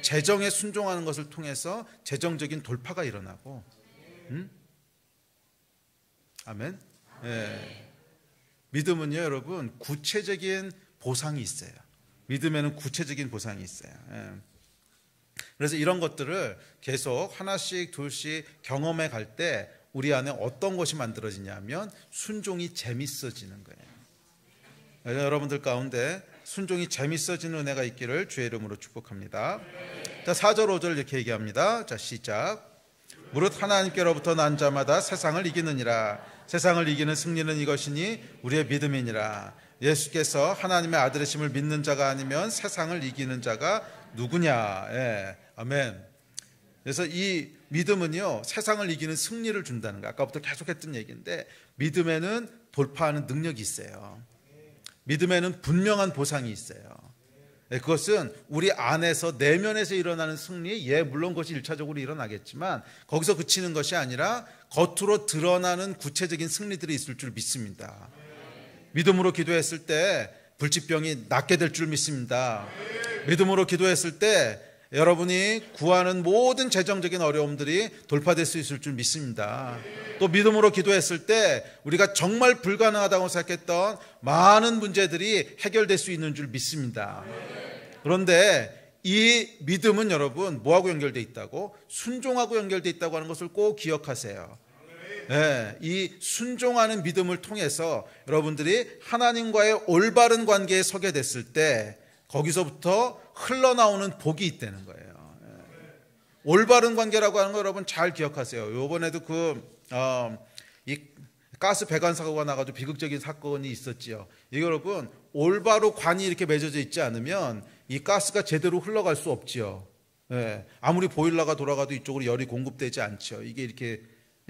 재정에 순종하는 것을 통해서 재정적인 돌파가 일어나고. 아멘. 믿음은요, 여러분, 구체적인 보상이 있어요. 믿음에는 구체적인 보상이 있어요. 그래서 이런 것들을 계속 하나씩 둘씩 경험해 갈 때 우리 안에 어떤 것이 만들어지냐면 순종이 재밌어지는 거예요. 여러분들 가운데 순종이 재밌어지는 은혜가 있기를 주의 이름으로 축복합니다. 자, 4절 5절 이렇게 얘기합니다. 자, 시작. 무릇 하나님께로부터 난 자마다 세상을 이기느니라. 세상을 이기는 승리는 이것이니 우리의 믿음이니라. 예수께서 하나님의 아들이심을 믿는 자가 아니면 세상을 이기는 자가 누구냐. 아멘. 그래서 이 믿음은요, 세상을 이기는 승리를 준다는 거예요. 아까부터 계속했던 얘기인데, 믿음에는 돌파하는 능력이 있어요. 믿음에는 분명한 보상이 있어요. 그것은 우리 안에서, 내면에서 일어나는 승리, 물론 그것이 1차적으로 일어나겠지만 거기서 그치는 것이 아니라 겉으로 드러나는 구체적인 승리들이 있을 줄 믿습니다. 믿음으로 기도했을 때 불치병이 낫게 될 줄 믿습니다. 믿음으로 기도했을 때 여러분이 구하는 모든 재정적인 어려움들이 돌파될 수 있을 줄 믿습니다. 또 믿음으로 기도했을 때 우리가 정말 불가능하다고 생각했던 많은 문제들이 해결될 수 있는 줄 믿습니다. 그런데 이 믿음은 여러분 뭐하고 연결되어 있다고? 순종하고 연결되어 있다고 하는 것을 꼭 기억하세요. 이 순종하는 믿음을 통해서 여러분들이 하나님과의 올바른 관계에 서게 됐을 때 거기서부터 흘러나오는 복이 있다는 거예요. 올바른 관계라고 하는 거 여러분 잘 기억하세요. 이번에도 가스 배관 사고가 나가지고 비극적인 사건이 있었지요. 이게 여러분 올바로 관이 이렇게 맺어져 있지 않으면 이 가스가 제대로 흘러갈 수 없지요. 예, 아무리 보일러가 돌아가도 이쪽으로 열이 공급되지 않죠. 이게 이렇게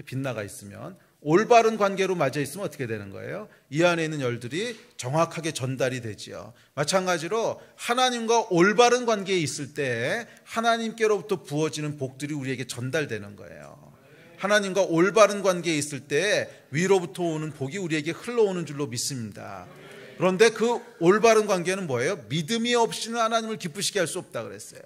빗나가 있으면 올바른 관계로 맞아 있으면 어떻게 되는 거예요? 이 안에 있는 열들이 정확하게 전달이 되지요. 마찬가지로 하나님과 올바른 관계에 있을 때 하나님께로부터 부어지는 복들이 우리에게 전달되는 거예요. 하나님과 올바른 관계에 있을 때 위로부터 오는 복이 우리에게 흘러오는 줄로 믿습니다. 그런데 그 올바른 관계는 뭐예요? 믿음이 없이는 하나님을 기쁘시게 할 수 없다 그랬어요.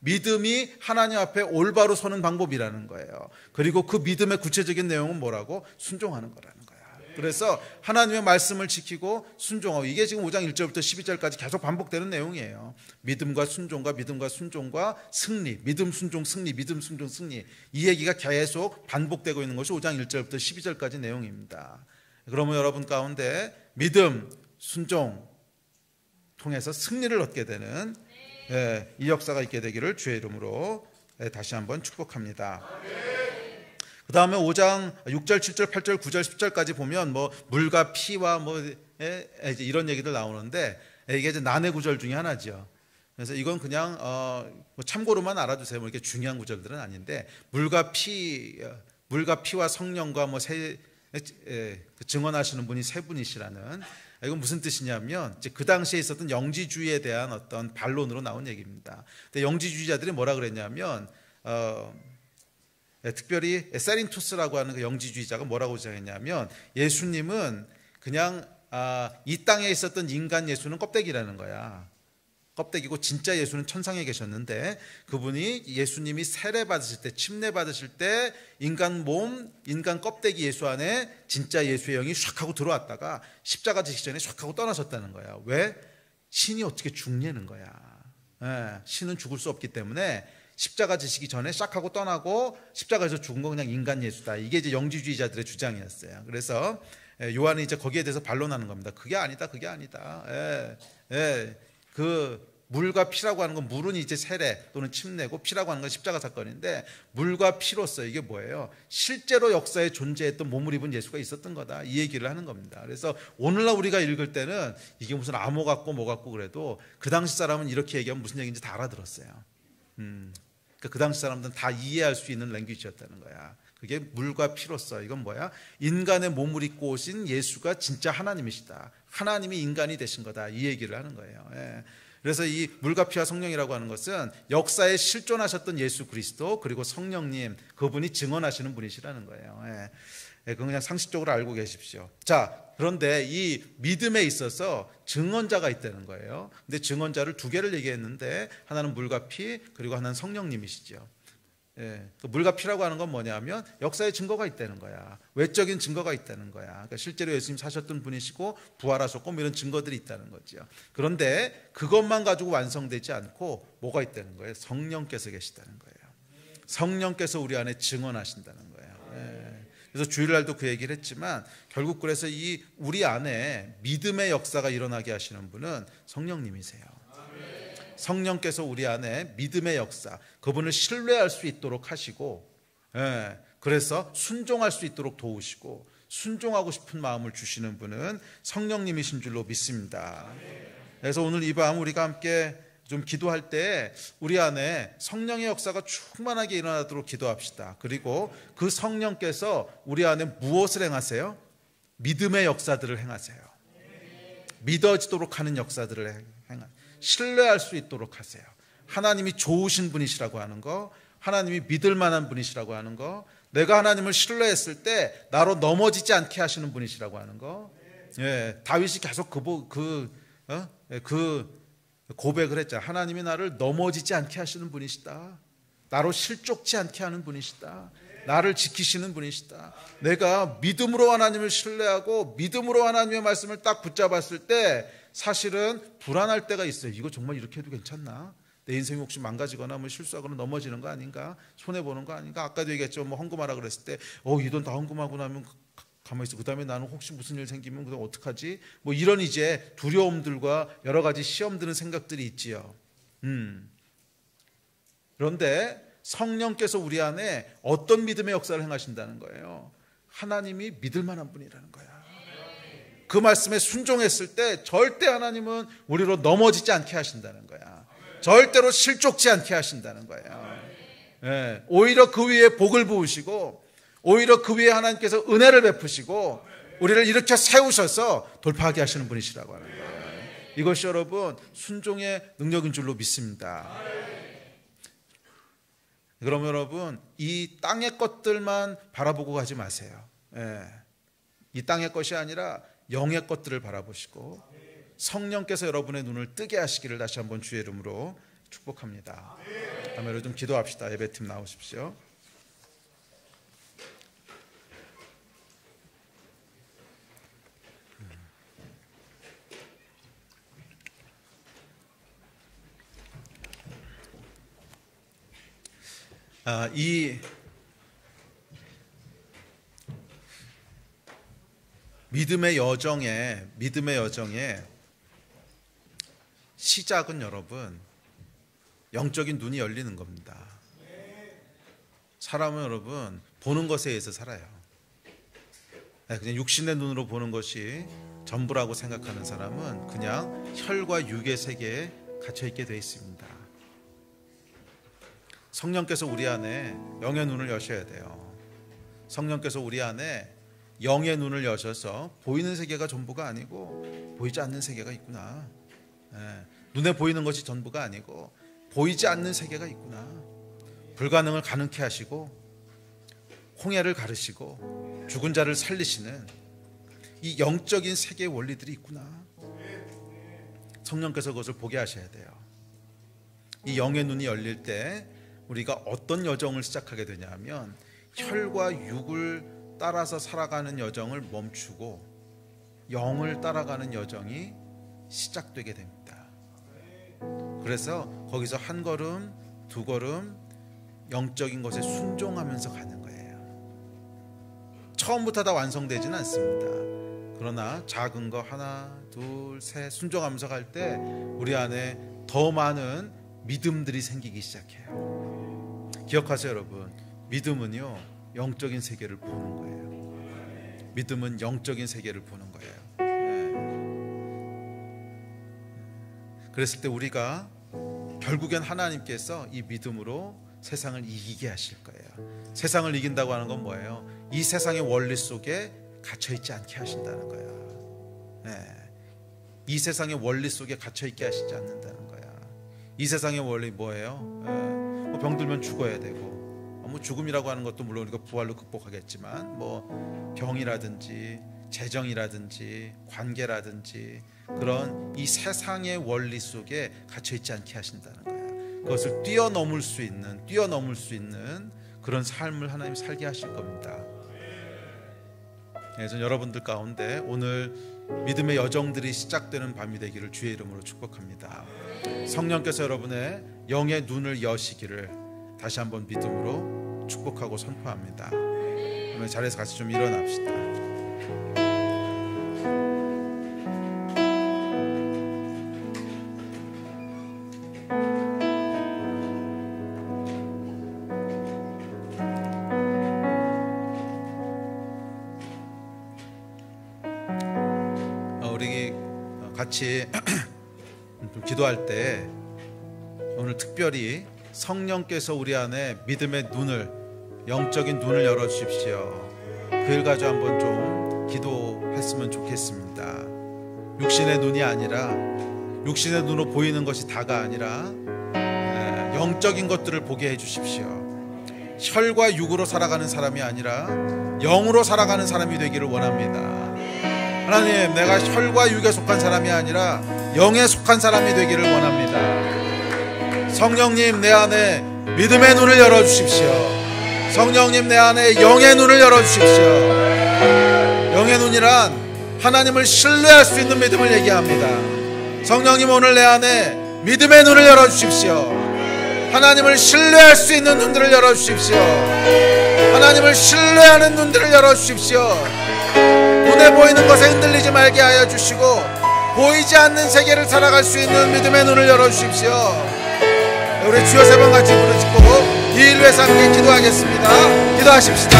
믿음이 하나님 앞에 올바로 서는 방법이라는 거예요. 그리고 그 믿음의 구체적인 내용은 뭐라고? 순종하는 거라는 거야. 그래서 하나님의 말씀을 지키고 순종하고, 이게 지금 5장 1절부터 12절까지 계속 반복되는 내용이에요. 믿음과 순종과 믿음과 순종과 승리, 믿음 순종 승리, 믿음 순종 승리, 이 얘기가 계속 반복되고 있는 것이 5장 1절부터 12절까지 내용입니다. 그러면 여러분 가운데 믿음, 순종 통해서 승리를 얻게 되는 이 역사가 있게 되기를 주의 이름으로 다시 한번 축복합니다. 그 다음에 5장 6절, 7절, 8절, 9절, 10절까지 보면 뭐 물과 피와 뭐 이제 이런 얘기들 나오는데 이게 이제 난해 구절 중에 하나죠. 그래서 이건 그냥 뭐 참고로만 알아두세요. 뭐 이렇게 중요한 구절들은 아닌데 물과 피와 성령과 뭐 증언하시는 분이 세 분이시라는, 이건 무슨 뜻이냐면 이제 그 당시에 있었던 영지주의에 대한 어떤 반론으로 나온 얘기입니다. 근데 영지주의자들이 뭐라 그랬냐면 특별히 세린투스라고 하는 그 영지주의자가 뭐라고 주장했냐면 예수님은 그냥 이 땅에 있었던 인간 예수는 껍데기라는 거야. 껍데기고 진짜 예수는 천상에 계셨는데 그분이 예수님이 세례 받으실 때, 침례 받으실 때 인간 몸, 인간 껍데기 예수 안에 진짜 예수의 영이 샥 하고 들어왔다가 십자가 지기 전에 샥 하고 떠나셨다는 거야. 왜? 신이 어떻게 죽냐는 거야. 신은 죽을 수 없기 때문에 십자가 지시기 전에 샥 하고 떠나고 십자가에서 죽은 거 그냥 인간 예수다. 이게 이제 영지주의자들의 주장이었어요. 그래서 요한이 이제 거기에 대해서 반론하는 겁니다. 그게 아니다, 그게 아니다. 그 물과 피라고 하는 건, 물은 이제 세례 또는 침례고 피라고 하는 건 십자가 사건인데, 물과 피로서 이게 뭐예요? 실제로 역사에 존재했던 몸을 입은 예수가 있었던 거다, 이 얘기를 하는 겁니다. 그래서 오늘날 우리가 읽을 때는 이게 무슨 암호 같고 뭐 같고 그래도 그 당시 사람은 이렇게 얘기하면 무슨 얘기인지 다 알아들었어요. 그 당시 사람들은 다 이해할 수 있는 랭귀지였다는 거야. 그게 물과 피로서, 이건 뭐야? 인간의 몸을 입고 오신 예수가 진짜 하나님이시다. 하나님이 인간이 되신 거다, 이 얘기를 하는 거예요. 그래서 이 물과 피와 성령이라고 하는 것은 역사에 실존하셨던 예수 그리스도 그리고 성령님, 그분이 증언하시는 분이시라는 거예요. 그건 그냥 상식적으로 알고 계십시오. 자, 그런데 이 믿음에 있어서 증언자가 있다는 거예요. 근데 증언자를 두 개를 얘기했는데 하나는 물과 피, 그리고 하나는 성령님이시죠. 물과 피라고 하는 건 뭐냐면 역사의 증거가 있다는 거야. 외적인 증거가 있다는 거야. 그러니까 실제로 예수님 사셨던 분이시고 부활하셨고 뭐 이런 증거들이 있다는 거죠. 그런데 그것만 가지고 완성되지 않고 뭐가 있다는 거예요? 성령께서 계시다는 거예요. 성령께서 우리 안에 증언하신다는 거예요. 그래서 주일날도 그 얘기를 했지만 결국 그래서 이 우리 안에 믿음의 역사가 일어나게 하시는 분은 성령님이세요. 성령께서 우리 안에 믿음의 역사, 그분을 신뢰할 수 있도록 하시고, 그래서 순종할 수 있도록 도우시고 순종하고 싶은 마음을 주시는 분은 성령님이신 줄로 믿습니다. 그래서 오늘 이 밤 우리가 함께 좀 기도할 때 우리 안에 성령의 역사가 충만하게 일어나도록 기도합시다. 그리고 그 성령께서 우리 안에 무엇을 행하세요? 믿음의 역사들을 행하세요. 믿어지도록 하는 역사들을 행하세요. 신뢰할 수 있도록 하세요. 하나님이 좋으신 분이시라고 하는 거, 하나님이 믿을 만한 분이시라고 하는 거, 내가 하나님을 신뢰했을 때 나로 넘어지지 않게 하시는 분이시라고 하는 거. 다윗이 계속 그 고백을 했잖아요. 하나님이 나를 넘어지지 않게 하시는 분이시다. 나로 실족지 않게 하는 분이시다. 나를 지키시는 분이시다. 내가 믿음으로 하나님을 신뢰하고 믿음으로 하나님의 말씀을 딱 붙잡았을 때 사실은 불안할 때가 있어요. 이거 정말 이렇게 해도 괜찮나? 내 인생이 혹시 망가지거나 뭐 실수하거나 넘어지는 거 아닌가? 손해보는 거 아닌가? 아까도 얘기했죠. 뭐 헌금하라 그랬을 때 이 돈 다 헌금하고 나면 가만히 있어. 그 다음에 나는 혹시 무슨 일 생기면 그다음 어떡하지? 뭐 이런 이제 두려움들과 여러 가지 시험 드는 생각들이 있지요. 그런데 성령께서 우리 안에 어떤 믿음의 역사를 행하신다는 거예요. 하나님이 믿을 만한 분이라는 거야. 그 말씀에 순종했을 때 절대 하나님은 우리로 넘어지지 않게 하신다는 거야. 절대로 실족지 않게 하신다는 거야. 예, 오히려 그 위에 복을 부으시고, 오히려 그 위에 하나님께서 은혜를 베푸시고 우리를 일으켜 세우셔서 돌파하게 하시는 분이시라고 하는 거예요. 이것이 여러분 순종의 능력인 줄로 믿습니다. 그러면 여러분 이 땅의 것들만 바라보고 가지 마세요. 예, 이 땅의 것이 아니라 영의 것들을 바라보시고 성령께서 여러분의 눈을 뜨게 하시기를 다시 한번 주의 이름으로 축복합니다. 아멘. 좀 기도합시다. 예배팀 나오십시오. 이 믿음의 여정의 시작은 여러분 영적인 눈이 열리는 겁니다. 사람은 여러분 보는 것에 의해서 살아요. 그냥 육신의 눈으로 보는 것이 전부라고 생각하는 사람은 그냥 혈과 육의 세계에 갇혀 있게 되어 있습니다. 성령께서 우리 안에 영의 눈을 여셔야 돼요. 성령께서 우리 안에 영의 눈을 여셔서 보이는 세계가 전부가 아니고 보이지 않는 세계가 있구나. 눈에 보이는 것이 전부가 아니고 보이지 않는 세계가 있구나. 불가능을 가능케 하시고 홍해를 가르시고 죽은 자를 살리시는 이 영적인 세계의 원리들이 있구나. 성령께서 그것을 보게 하셔야 돼요. 이 영의 눈이 열릴 때 우리가 어떤 여정을 시작하게 되냐 하면 혈과 육을 따라서 살아가는 여정을 멈추고 영을 따라가는 여정이 시작되게 됩니다. 그래서 거기서 한 걸음 두 걸음 영적인 것에 순종하면서 가는 거예요. 처음부터 다 완성되지는 않습니다. 그러나 작은 거 하나 둘 셋 순종하면서 갈 때 우리 안에 더 많은 믿음들이 생기기 시작해요. 기억하세요 여러분, 믿음은요 영적인 세계를 보는 거예요. 믿음은 영적인 세계를 보는 거예요. 그랬을 때 우리가 결국엔 하나님께서 이 믿음으로 세상을 이기게 하실 거예요. 세상을 이긴다고 하는 건 뭐예요? 이 세상의 원리 속에 갇혀있지 않게 하신다는 거예요. 이 세상의 원리 속에 갇혀있게 하시지 않는다는 거야. 이 세상의 원리 뭐예요? 뭐 병들면 죽어야 되고, 뭐 죽음이라고 하는 것도 물론 우리가 부활로 극복하겠지만 뭐 병이라든지 재정이라든지 관계라든지 그런 이 세상의 원리 속에 갇혀있지 않게 하신다는 거야. 그것을 뛰어넘을 수 있는 그런 삶을 하나님 살게 하실 겁니다. 저는 여러분들 가운데 오늘 믿음의 여정들이 시작되는 밤이 되기를 주의 이름으로 축복합니다. 성령께서 여러분의 영의 눈을 여시기를 다시 한번 믿음으로 축복하고 선포합니다. 그러면 자리에서 같이 좀 일어납시다. 우리 같이 좀 기도할 때 오늘 특별히 성령께서 우리 안에 믿음의 눈을, 영적인 눈을 열어주십시오. 그 일 가지고 한번 좀 기도했으면 좋겠습니다. 육신의 눈이 아니라, 육신의 눈으로 보이는 것이 다가 아니라 영적인 것들을 보게 해주십시오. 혈과 육으로 살아가는 사람이 아니라 영으로 살아가는 사람이 되기를 원합니다. 하나님, 내가 혈과 육에 속한 사람이 아니라 영에 속한 사람이 되기를 원합니다. 성령님, 내 안에 믿음의 눈을 열어주십시오. 성령님, 내 안에 영의 눈을 열어주십시오. 영의 눈이란 하나님을 신뢰할 수 있는 믿음을 얘기합니다. 성령님, 오늘 내 안에 믿음의 눈을 열어주십시오. 하나님을 신뢰할 수 있는 눈들을 열어주십시오. 하나님을 신뢰하는 눈들을 열어주십시오. 눈에 보이는 것에 흔들리지 말게 하여 주시고 보이지 않는 세계를 살아갈 수 있는 믿음의 눈을 열어주십시오. 우리 주여 세 번 같이 부르짖고 이 일 위해서 함께 기도하겠습니다. 기도하십시다.